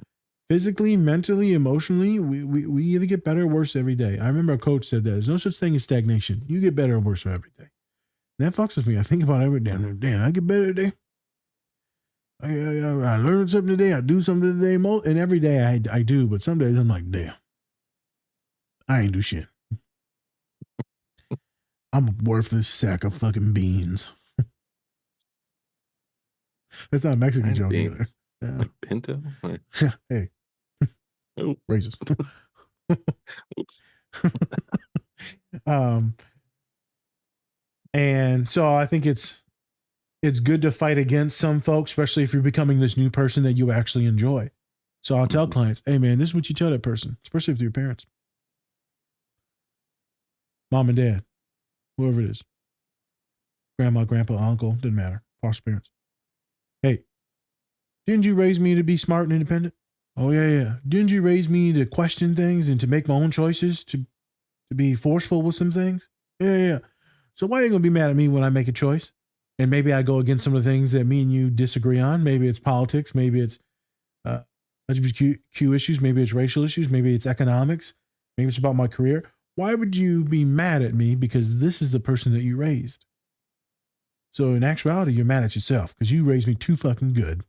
physically, mentally, emotionally. We either get better or worse every day. I remember a coach said that there's no such thing as stagnation. You get better or worse every day. That fucks with me. I think about every damn. I get better today. I learned something today. I do something today. And every day I do. But some days I'm like, damn, I ain't do shit. I'm a worthless sack of fucking beans. That's not a Mexican joke either. Yeah. Like Pinto? Or... Hey. Oh. Racist. Oops. And so I think it's good to fight against some folks, especially if you're becoming this new person that you actually enjoy. So I'll tell clients, hey man, this is what you tell that person, especially if they're your parents. Mom and dad, whoever it is. Grandma, grandpa, uncle, doesn't matter. Foster parents. Hey, didn't you raise me to be smart and independent? Oh yeah. Didn't you raise me to question things and to make my own choices, to be forceful with some things? Yeah. So why are you going to be mad at me when I make a choice? And maybe I go against some of the things that me and you disagree on. Maybe it's politics. Maybe it's LGBTQ issues. Maybe it's racial issues. Maybe it's economics. Maybe it's about my career. why would you be mad at me? Because this is the person that you raised. So in actuality, you're mad at yourself because you raised me too fucking good.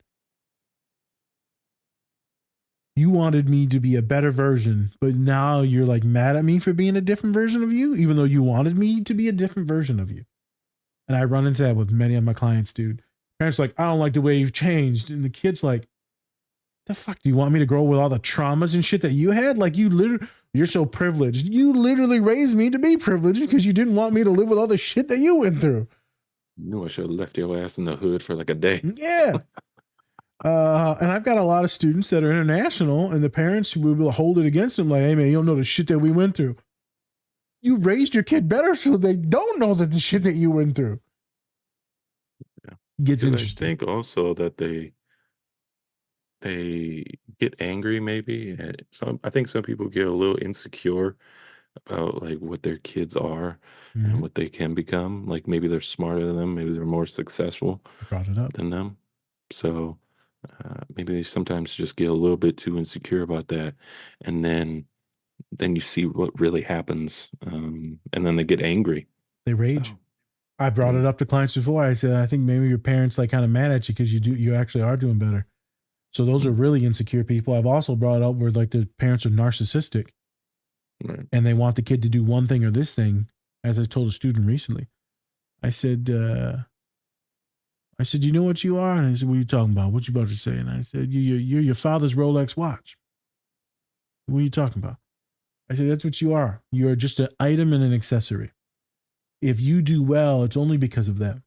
You wanted me to be a better version, but now you're like mad at me for being a different version of you, even though you wanted me to be a different version of you. And I run into that with many of my clients, dude. Parents are like, I don't like the way you've changed. And the kid's like, the fuck do you want me to grow with all the traumas and shit that you had? Like you're so privileged. You literally raised me to be privileged because you didn't want me to live with all the shit that you went through. You knew I should have left your ass in the hood for like a day. Yeah. And I've got a lot of students that are international, and the parents will hold it against them like, hey, man, you don't know the shit that we went through. You raised your kid better so they don't know that the shit that you went through. Yeah. Gets interesting. I think also that they get angry maybe. I think some people get a little insecure about like what their kids are and what they can become. Like maybe they're smarter than them, maybe they're more successful Brought it up. than them. So maybe they sometimes just get a little bit too insecure about that, and then you see what really happens, and then they get angry. They rage. So, I brought it up to clients before. I said, I think maybe your parents like kind of mad at you because you actually are doing better. So those are really insecure people. I've also brought up where like the parents are narcissistic, and they want the kid to do one thing or this thing. As I told a student recently, I said, you know what you are? And I said, what are you talking about? What you about to say? And I said, you're your father's Rolex watch. What are you talking about? I said, that's what you are. You are just an item and an accessory. If you do well, it's only because of them.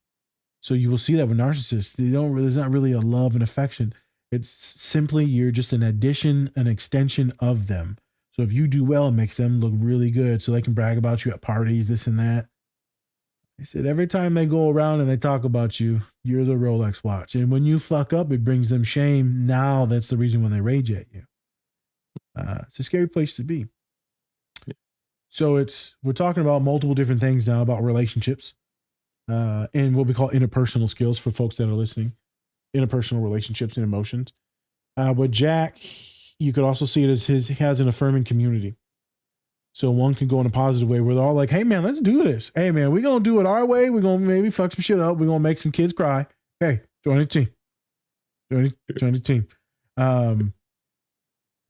So you will see that with narcissists. There's not really a love and affection. It's simply you're just an addition, an extension of them. So if you do well, it makes them look really good. So they can brag about you at parties, this and that. I said, every time they go around and they talk about you, you're the Rolex watch. And when you fuck up, it brings them shame. Now that's the reason when they rage at you. It's a scary place to be. So we're talking about multiple different things now about relationships and what we call interpersonal skills for folks that are listening. Interpersonal relationships and emotions. With Jack, you could also see it as he has an affirming community. So one can go in a positive way where they're all like, hey, man, let's do this. Hey, man, we're going to do it our way. We're going to maybe fuck some shit up. We're going to make some kids cry. Hey, join the team. Join the team. And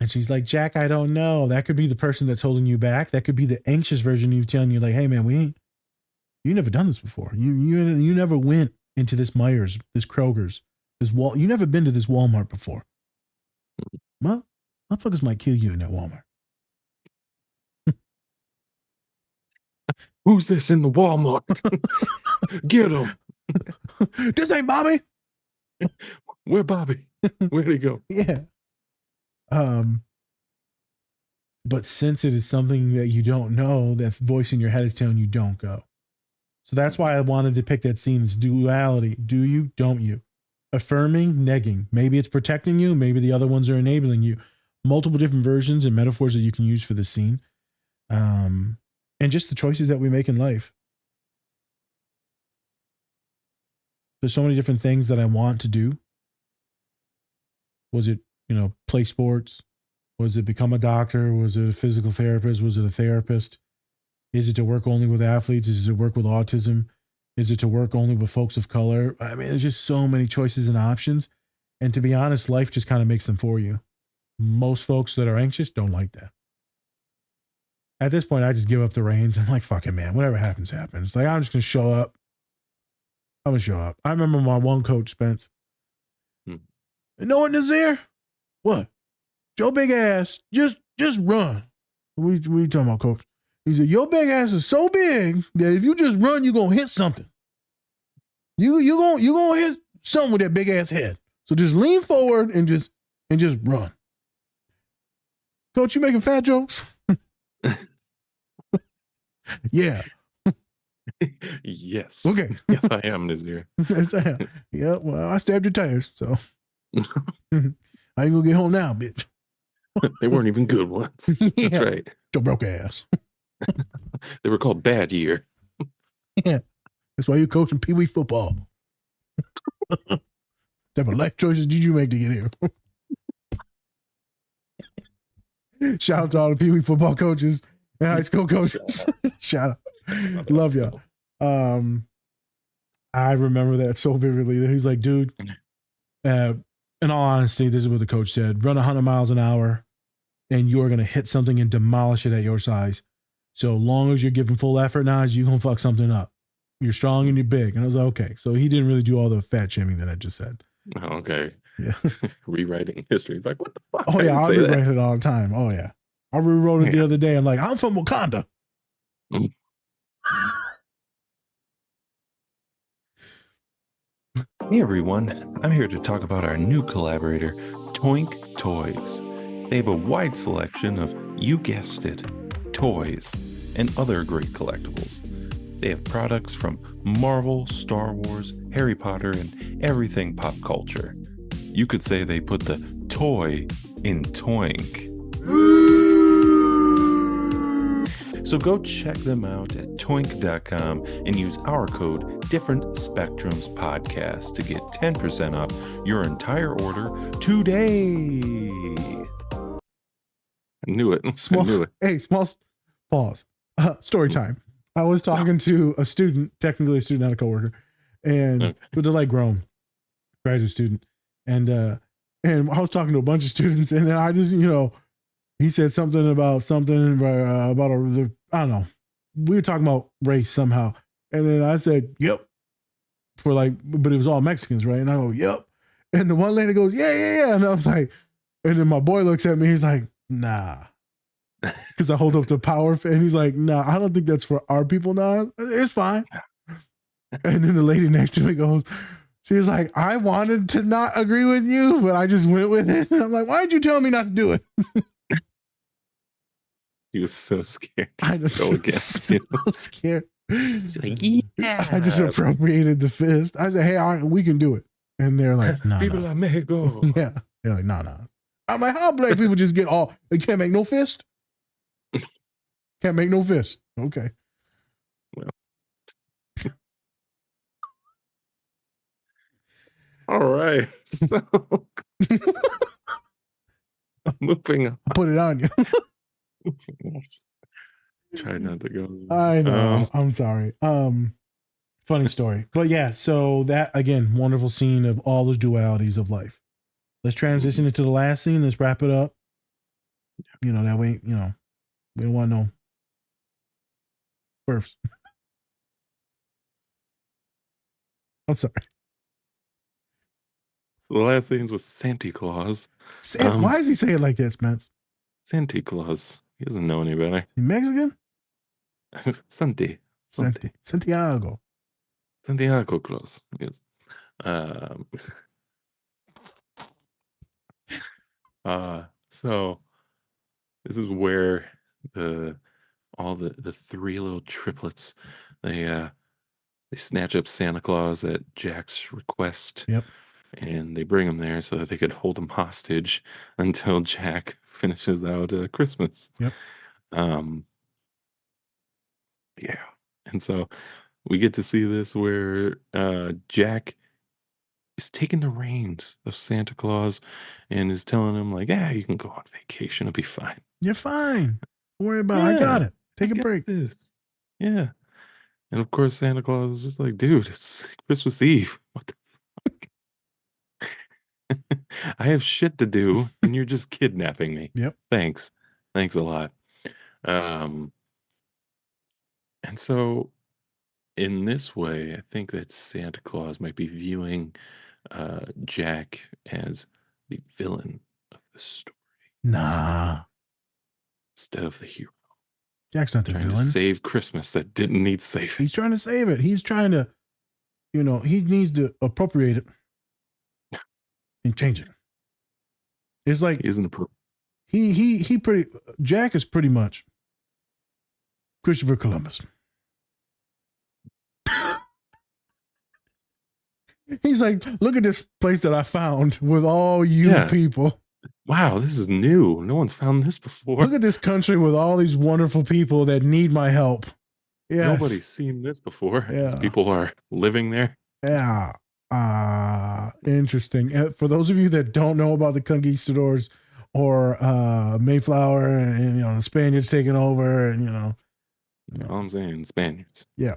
she's like, Jack, I don't know. That could be the person that's holding you back. That could be the anxious version of you telling you like, hey, man, you never done this before. You never went into this Myers, this Kroger's, you never been to this Walmart before. Well, motherfuckers might kill you in that Walmart. Who's this in the Walmart? Get him. This ain't Bobby. Where Bobby? Where'd he go? Yeah. But since it is something that you don't know, that voice in your head is telling you don't go. So that's why I wanted to pick that scene. It's duality. Do you? Don't you? Affirming, negging. Maybe it's protecting you. Maybe the other ones are enabling you. Multiple different versions and metaphors that you can use for the scene. And just the choices that we make in life. There's so many different things that I want to do. Was it, play sports? Was it become a doctor? Was it a physical therapist? Was it a therapist? Is it to work only with athletes? Is it to work with autism? Is it to work only with folks of color? I mean, there's just so many choices and options. And to be honest, life just kind of makes them for you. Most folks that are anxious don't like that. At this point, I just give up the reins. I'm like, fuck it, man. Whatever happens, happens. Like, I'm just going to show up. I'm going to show up. I remember my one coach, Spence. You know what, Nazir? What? Your big ass, just run. What are you talking about, coach? He said, your big ass is so big that if you just run, you're going to hit something. You going to hit something with that big ass head. So just lean forward and just run. Coach, you making fat jokes? Yeah. Yes. Okay. Yes, I am, Nazir. Yes, I am. Yeah, well, I stabbed your tires, so I ain't gonna get home now, bitch. They weren't even good ones. Yeah. That's right. Your broke ass. They were called Bad Year. Yeah. That's why you're coaching Pee Wee football. What type of life choices did you make to get here? Shout out to all the Pee Wee football coaches. and high school coaches. Shout out. Love y'all. I remember that so vividly. He's like, dude, in all honesty, this is what the coach said. Run 100 miles an hour and you're going to hit something and demolish it at your size. So long as you're giving full effort now, you're going to fuck something up. You're strong and you're big. And I was like, okay. So he didn't really do all the fat shaming that I just said. Oh, okay. Yeah. Rewriting history. It's like, what the fuck? Oh, yeah. I rewrite it all the time. Oh, yeah. I rewrote it the other day. I'm like, I'm from Wakanda. Mm. Hey everyone, I'm here to talk about our new collaborator, Toink Toys. They have a wide selection of, you guessed it, toys and other great collectibles. They have products from Marvel, Star Wars, Harry Potter, and everything pop culture. You could say they put the toy in Toink. So go check them out at toink.com and use our code Different Spectrums Podcast to get 10% off your entire order today. I knew it. Small, I knew it. Hey, small pause. Story time. I was talking to a student, technically a student, not a coworker, and but they're like grown, graduate student, and I was talking to a bunch of students, and then I just, he said something about I don't know. We were talking about race somehow, and then I said, "Yep," but it was all Mexicans, right? And I go, "Yep," and the one lady goes, "Yeah," and I was like, and then my boy looks at me, he's like, "Nah." Because I hold up the power, and he's like, "No, I don't think that's for our people now. It's fine." And then the lady next to me goes, she was like, "I wanted to not agree with you, but I just went with it." And I'm like, "Why did you tell me not to do it?" He was so scared. I was so scared. He's like, yeah. I just appropriated the fist. I said, "Hey, we can do it." And they're like, "No, Viva la Mexico." Yeah, they're like, "No." I'm like, how black people just get all? They can't make no fist. Can't make no fist. Okay. Well. All right. So moving on. Put it on you. Try not to go. I know. I'm sorry. Funny story. But yeah, so that again, wonderful scene of all those dualities of life. Let's transition into the last scene. Let's wrap it up. That way, we don't want no births. I'm sorry. The last scenes with Santa Claus. Why is he saying it like this, Spence? Santa Claus. He doesn't know any better. He Mexican? Santiago. Santiago Claus. Yes. So this is where all the three little triplets, they snatch up Santa Claus at Jack's request. Yep. And they bring him there so that they could hold him hostage until Jack finishes out Christmas. Yep. Yeah. And so we get to see this where Jack is taking the reins of Santa Claus and is telling him like, "Yeah, you can go on vacation. It'll be fine. You're fine. Don't worry about it. I got it. Take a break." This. Yeah. And of course, Santa Claus is just like, "Dude, it's Christmas Eve. What the fuck? I have shit to do, and you're just kidnapping me." Yep. Thanks a lot. And so in this way, I think that Santa Claus might be viewing Jack as the villain of the story. Nah. Instead of the hero. Jack's not the Trying villain. to save Christmas that didn't need saving. He's trying to save it. He's trying to, he needs to appropriate it and change it. It's like He isn't appropriate. Jack is pretty much Christopher Columbus. He's like, "Look at this place that I found with all you people. Wow, this is new. No one's found this before. Look at this country with all these wonderful people that need my help." Yes. Nobody's seen this before. These people are living there. Yeah. Interesting. For those of you that don't know about the conquistadors Mayflower and the Spaniards taking over and All I'm saying, Spaniards. Yeah.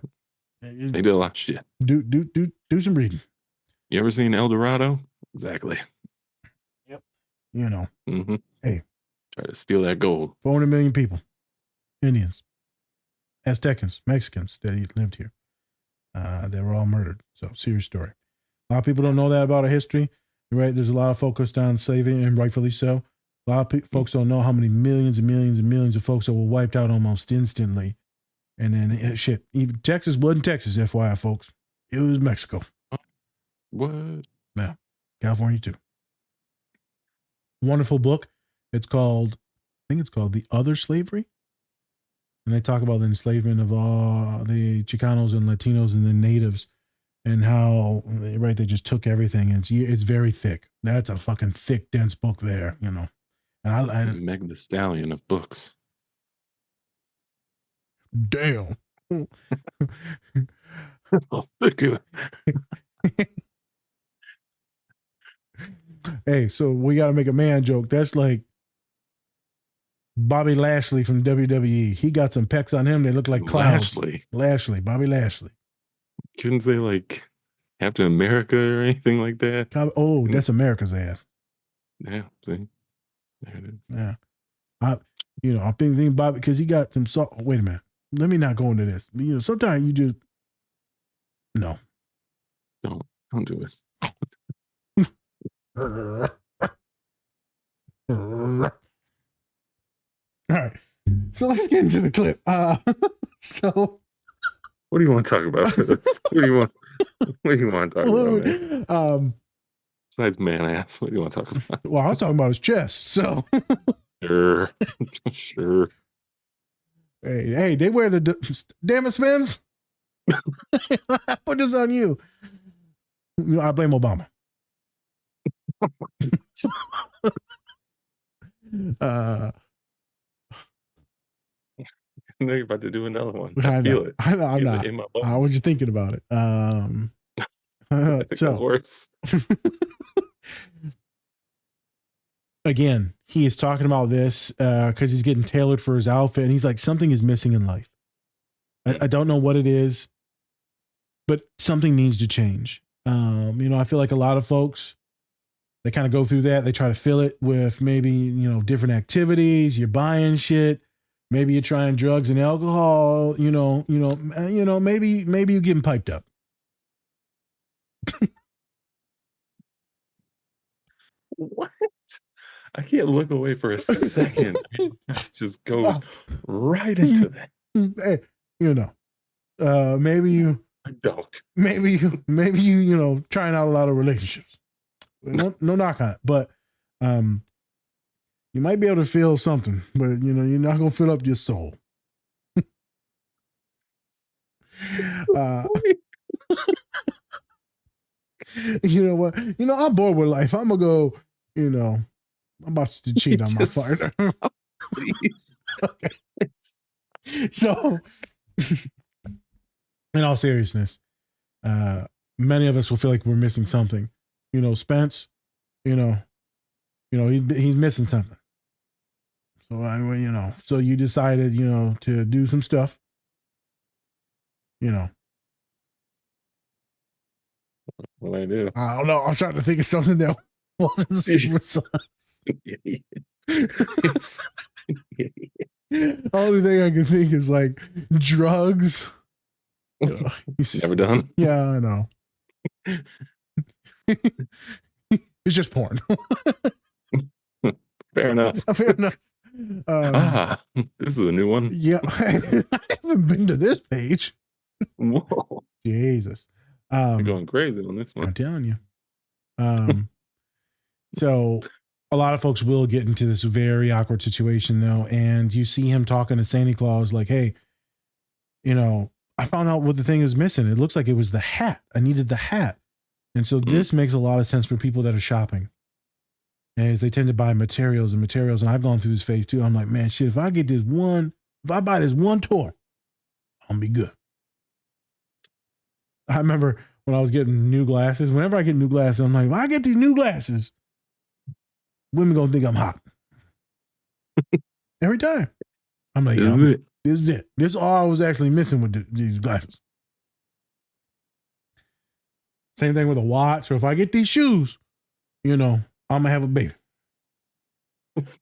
They did a lot of shit. Do some reading. You ever seen El Dorado? Exactly. Yep. Mm-hmm. Hey. Try to steal that gold. 400 million people. Indians. Aztecans. Mexicans that lived here. They were all murdered. So, serious story. A lot of people don't know that about our history. Right? There's a lot of focus on slavery, and rightfully so. A lot of folks don't know how many millions and millions and millions of folks that were wiped out almost instantly. And then, even Texas wasn't Texas, FYI, folks. It was Mexico. What? Yeah. California, too. Wonderful book. I think it's called The Other Slavery. And they talk about the enslavement of all the Chicanos and Latinos and the natives and how, right, they just took everything. And it's very thick. That's a fucking thick, dense book there, And I Meg the Stallion of books. Damn. Hey, so we got to make a man joke. That's like Bobby Lashley from WWE. He got some pecs on him. They look like clouds. Bobby Lashley. Couldn't say like Captain America or anything like that. Oh, that's America's ass. Yeah, see? There it is. Yeah. I'm thinking Bobby, because he got some salt. Wait a minute. Let me not go into this. Sometimes you just, no. Don't do it. All right. So let's get into the clip. So what do you want to talk about? What do you want to talk about, man? Besides man ass, what do you want to talk about? Well, I was talking about his chest, so sure. Hey, they wear the damn it, Spence. I put this on you. I blame Obama. I know you're about to do another one. I feel it. I'm not. How was you thinking about it? I think that's worse. Again, he is talking about this because he's getting tailored for his outfit, and he's like, something is missing in life. I don't know what it is, but something needs to change. I feel like a lot of folks, they kind of go through that. They try to fill it with maybe, different activities. You're buying shit. Maybe you're trying drugs and alcohol. Maybe you're getting piped up. What? I can't look away for a second. It just goes right into that. Hey, maybe you. I don't. Maybe you, trying out a lot of relationships. No knock on it, but you might be able to feel something, but you're not gonna fill up your soul. You know what? I'm bored with life. I'm gonna go. I'm about to cheat on my partner. Please. Okay. So, in all seriousness, many of us will feel like we're missing something. Spence, he's missing something. So so you decided, to do some stuff. What I do? I don't know. I'm trying to think of something that wasn't super sus. Only thing I can think is like drugs. Never done? Yeah, I know. It's just porn. Fair enough. Fair enough. This is a new one. Yeah, I haven't been to this page. Whoa. Jesus. You're going crazy on this one. I'm telling you. So a lot of folks will get into this very awkward situation though, and you see him talking to Santa Claus like, hey, I found out what the thing was missing. It looks like it was the hat. I needed the hat. And so this makes a lot of sense for people that are shopping, as they tend to buy materials. And I've gone through this phase too. I'm like, man, shit, if I buy this one toy, I'll be good. I remember when I was getting new glasses, whenever I get new glasses, I'm like, if I get these new glasses, women gonna think I'm hot. Every time. I'm like, This yeah, is it. this is it. This is all I was actually missing with these glasses. Same thing with a watch. Or if I get these shoes, I'm going to have a baby. This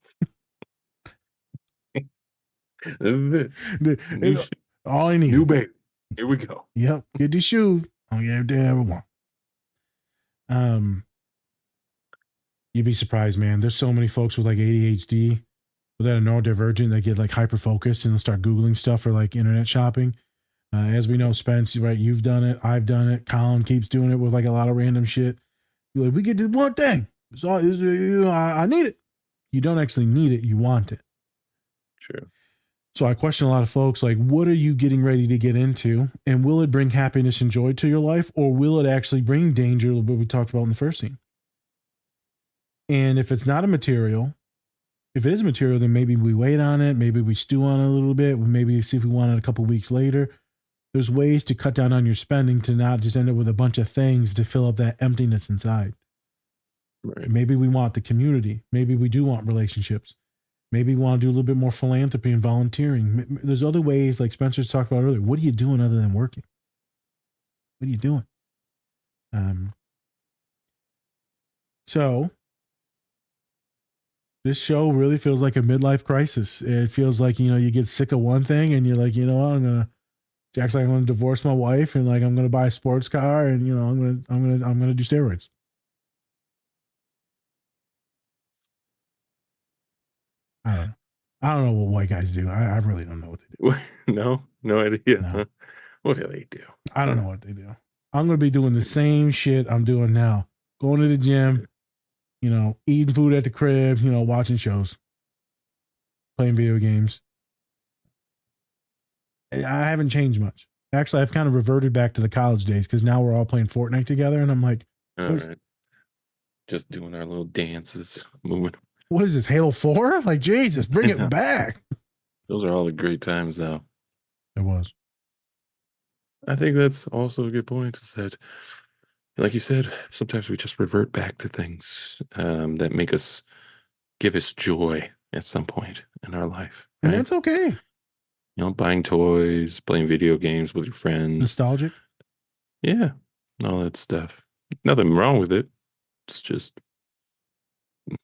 is it. It's all I need. New baby. Here we go. Yep. Get these shoes. I'll get everything I ever want. You'd be surprised, man. There's so many folks with like ADHD that are neurodivergent that get like hyper focused and they'll start Googling stuff for like internet shopping. As we know, Spence, right? You've done it. I've done it. Colin keeps doing it with like a lot of random shit. You're like, we get this one thing. It's all, I need it. You don't actually need it. You want it. True. So I question a lot of folks, like, what are you getting ready to get into? And will it bring happiness and joy to your life? Or will it actually bring danger, what we talked about in the first scene? And if it's not a material, if it is a material, then maybe we wait on it. Maybe we stew on it a little bit. Maybe see if we want it a couple weeks later. There's ways to cut down on your spending to not just end up with a bunch of things to fill up that emptiness inside. Right. Maybe we want the community. Maybe we do want relationships. Maybe we want to do a little bit more philanthropy and volunteering. There's other ways, like Spencer's talked about earlier. What are you doing other than working? What are you doing? So this show really feels like a midlife crisis. It feels like, you get sick of one thing and you're like, you know what, Jack's like, I'm going to divorce my wife and like, I'm going to buy a sports car and, I'm going to do steroids. I don't know what white guys do. I really don't know what they do. No idea. No. Huh? What do they do? I don't know what they do. I'm going to be doing the same shit I'm doing now. Going to the gym, eating food at the crib, watching shows, playing video games. I haven't changed much. Actually, I've kind of reverted back to the college days because now we're all playing Fortnite together. And I'm like, all right. Just doing our little dances, moving. What is this, Halo 4? Like, Jesus, bring it back. Those are all the great times, though. It was. I think that's also a good point, is that, like you said, sometimes we just revert back to things that give us joy at some point in our life. Right? And that's okay. Buying toys, playing video games with your friends. Nostalgic? Yeah. All that stuff. Nothing wrong with it. It's just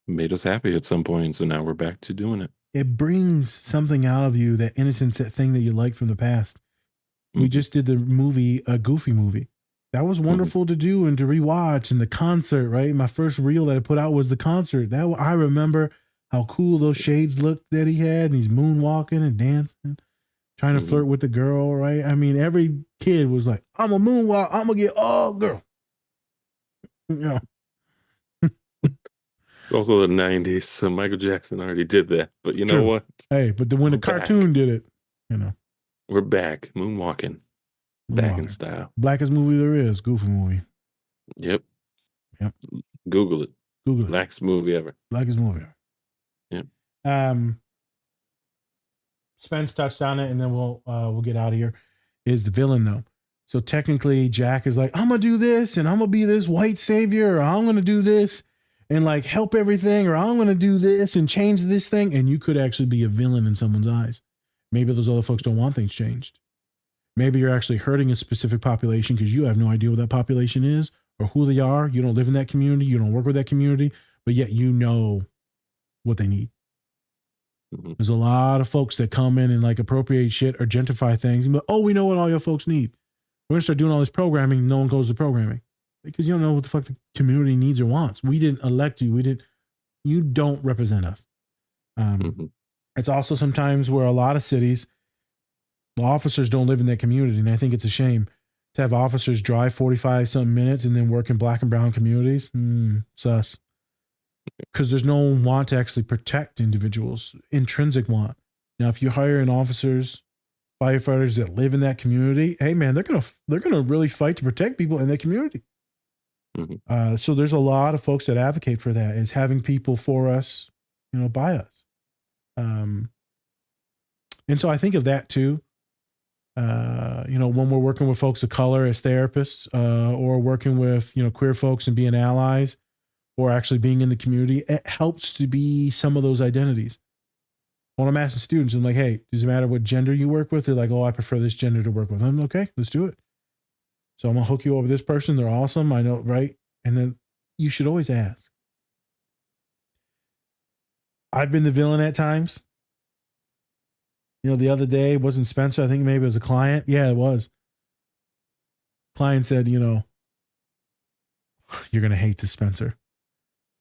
made us happy at some point, so now we're back to doing it. It brings something out of you, that innocence, that thing that you liked from the past. Mm-hmm. We just did the movie, a Goofy movie. That was wonderful to do and to rewatch. And the concert, right? My first reel that I put out was the concert. I remember how cool those shades looked that he had, and he's moonwalking and dancing, trying to flirt with the girl, right? I mean, every kid was like, I'm a moonwalk, I'm gonna get all girl. Also the 90s, so Michael Jackson already did that. But you know what? Hey, but when the cartoon did it, we're back, moonwalking. Back in style. Blackest movie there is, Goofy movie. Yep. Google it. Blackest movie ever. Blackest movie ever. Yep. Spence touched on it, and then we'll get out of here. Is the villain though? So technically, Jack is like, I'm gonna do this, and I'm gonna be this white savior, or I'm gonna do this and like help everything, or I'm gonna do this and change this thing. And you could actually be a villain in someone's eyes. Maybe those other folks don't want things changed. Maybe you're actually hurting a specific population because you have no idea what that population is or who they are. You don't live in that community. You don't work with that community, but yet you know what they need. Mm-hmm. There's a lot of folks that come in and like appropriate shit or gentrify things. And be like, oh, we know what all your folks need. We're going to start doing all this programming. No one goes to programming because you don't know what the fuck the community needs or wants. We didn't elect you. You don't represent us. It's also sometimes where a lot of cities, the officers don't live in that community. And I think it's a shame to have officers drive 45 something minutes and then work in black and brown communities. Sus. Because there's no want to actually protect individuals, intrinsic want. Now, if you hire in officers, firefighters that live in that community, hey man, they're gonna really fight to protect people in that community. So there's a lot of folks that advocate for that, is having people for us, by us. And so I think of that too. When we're working with folks of color as therapists, or working with, queer folks and being allies, or actually being in the community, it helps to be some of those identities. when I'm asking students, I'm like, hey, does it matter what gender you work with? They're like, oh, I prefer this gender to work with. I'm okay, let's do it. So I'm gonna hook you over this person. They're awesome. I know, right? And then you should always ask. I've been the villain at times. The other day, wasn't Spencer? I think maybe it was a client. Yeah, it was. Client said, you're going to hate this, Spencer.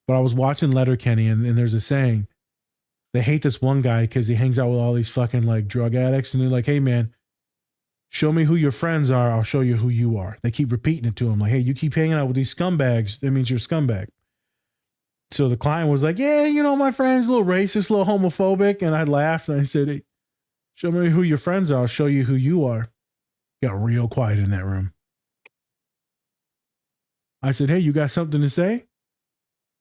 But I was watching Letterkenny, and there's a saying. They hate this one guy because he hangs out with all these fucking like drug addicts. And they're like, hey, man, show me who your friends are. I'll show you who you are. They keep repeating it to him. Like, hey, you keep hanging out with these scumbags. That means you're a scumbag. So the client was like, yeah, my friend's a little racist, a little homophobic. And I laughed and I said, hey, show me who your friends are. I'll show you who you are. Got real quiet in that room. I said, hey, you got something to say?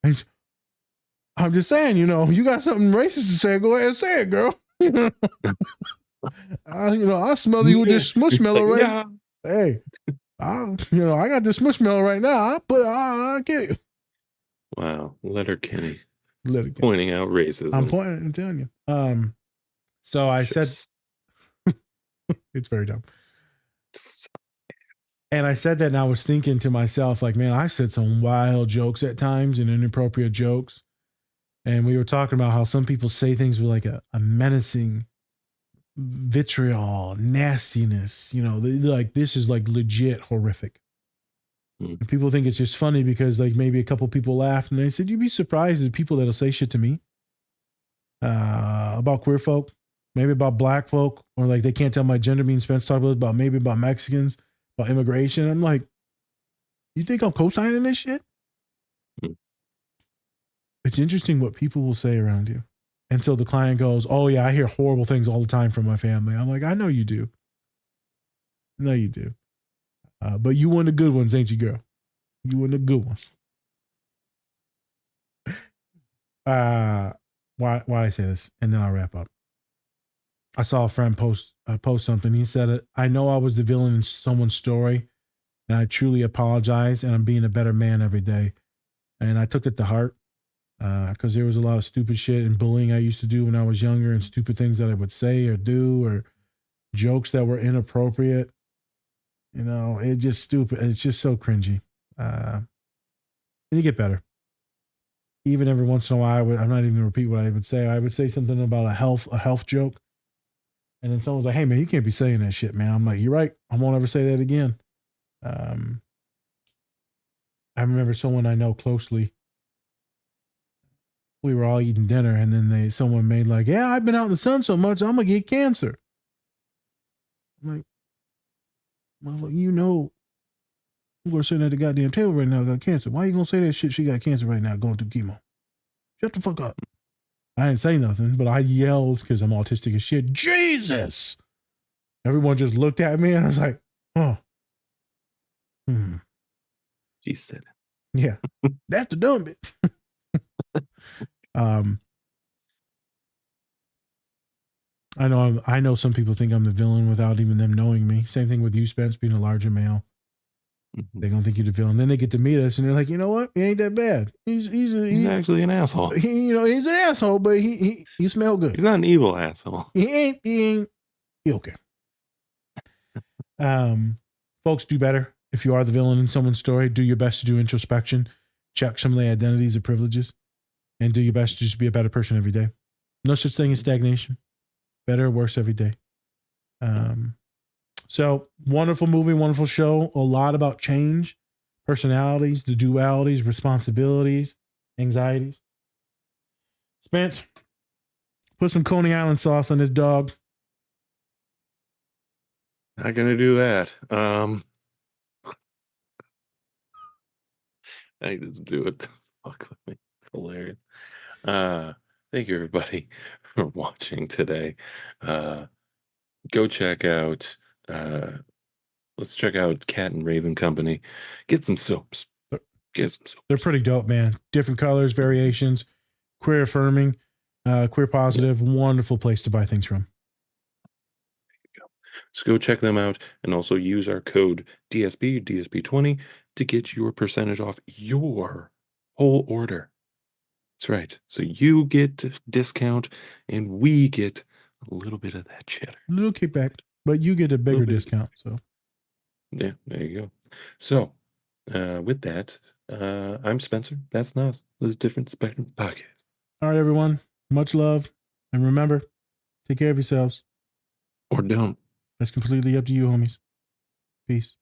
I'm just saying, you got something racist to say. Go ahead and say it, girl. I smell you with this smushmallow right now. Hey, I got this smushmallow right now. I get it. Wow. Letterkenny. Pointing out racism. I'm telling you. So I said, it's very dumb. And I said that and I was thinking to myself, like, man, I said some wild jokes at times and inappropriate jokes. And we were talking about how some people say things with like a menacing vitriol, nastiness, like this is like legit horrific. And people think it's just funny because like maybe a couple people laughed and they said, you'd be surprised at people that'll say shit to me about queer folk, maybe about black folk, or like they can't tell my gender. Me and Spence talk about maybe about Mexicans, about immigration. I'm like, you think I'm co-signing this shit? It's interesting what people will say around you. And so the client goes, oh yeah, I hear horrible things all the time from my family. I'm like, I know you do. No, you do. But you one of the good ones, ain't you, girl? You one of the good ones. Why I say this? And then I'll wrap up. I saw a friend post something. He said, I know I was the villain in someone's story, and I truly apologize, and I'm being a better man every day. And I took it to heart because there was a lot of stupid shit and bullying I used to do when I was younger, and stupid things that I would say or do, or jokes that were inappropriate. It's just stupid. It's just so cringy. And you get better. Even every once in a while, I'm not even going to repeat what I would say. I would say something about a health joke. And then someone's like, hey, man, you can't be saying that shit, man. I'm like, you're right. I won't ever say that again. I remember someone I know closely. We were all eating dinner, and then someone made like, yeah, I've been out in the sun so much, I'm going to get cancer. I'm like, well, who are sitting at the goddamn table right now got cancer. Why are you going to say that shit? She got cancer right now going through chemo. Shut the fuck up. I didn't say nothing, but I yelled because I'm autistic as shit. Jesus! Everyone just looked at me and I was like, oh. She said it. Yeah. That's the dumb bit. I know some people think I'm the villain without even them knowing me. Same thing with you, Spence, being a larger male. They're going to think you're the villain. Then they get to meet us and they're like, you know what? He ain't that bad. He's actually an asshole. He's an asshole, but he smells good. He's not an evil asshole. He okay. Folks, do better. If you are the villain in someone's story, do your best to do introspection, check some of the identities or privileges, and do your best to just be a better person every day. No such thing as stagnation. Better or worse every day. So wonderful movie, wonderful show. A lot about change, personalities, the dualities, responsibilities, anxieties. Spence, put some Coney Island sauce on this dog. Not gonna do that. I just do it. Fuck with me. Hilarious. Thank you everybody for watching today. Go check out let's check out Cat and Raven Company. Get some soaps. They're pretty dope, man. Different colors, variations, queer affirming, queer positive. Wonderful place to buy things from. So go check them out and also use our code DSB20 to get your percentage off your whole order. That's right. So you get a discount and we get a little bit of that cheddar. A little kickback, but you get a bigger discount. So yeah, there you go. So with that, I'm Spencer. That's Nas. This is Different Spectrum Podcast. all right, everyone. Much love. And remember, take care of yourselves. Or don't. That's completely up to you, homies. Peace.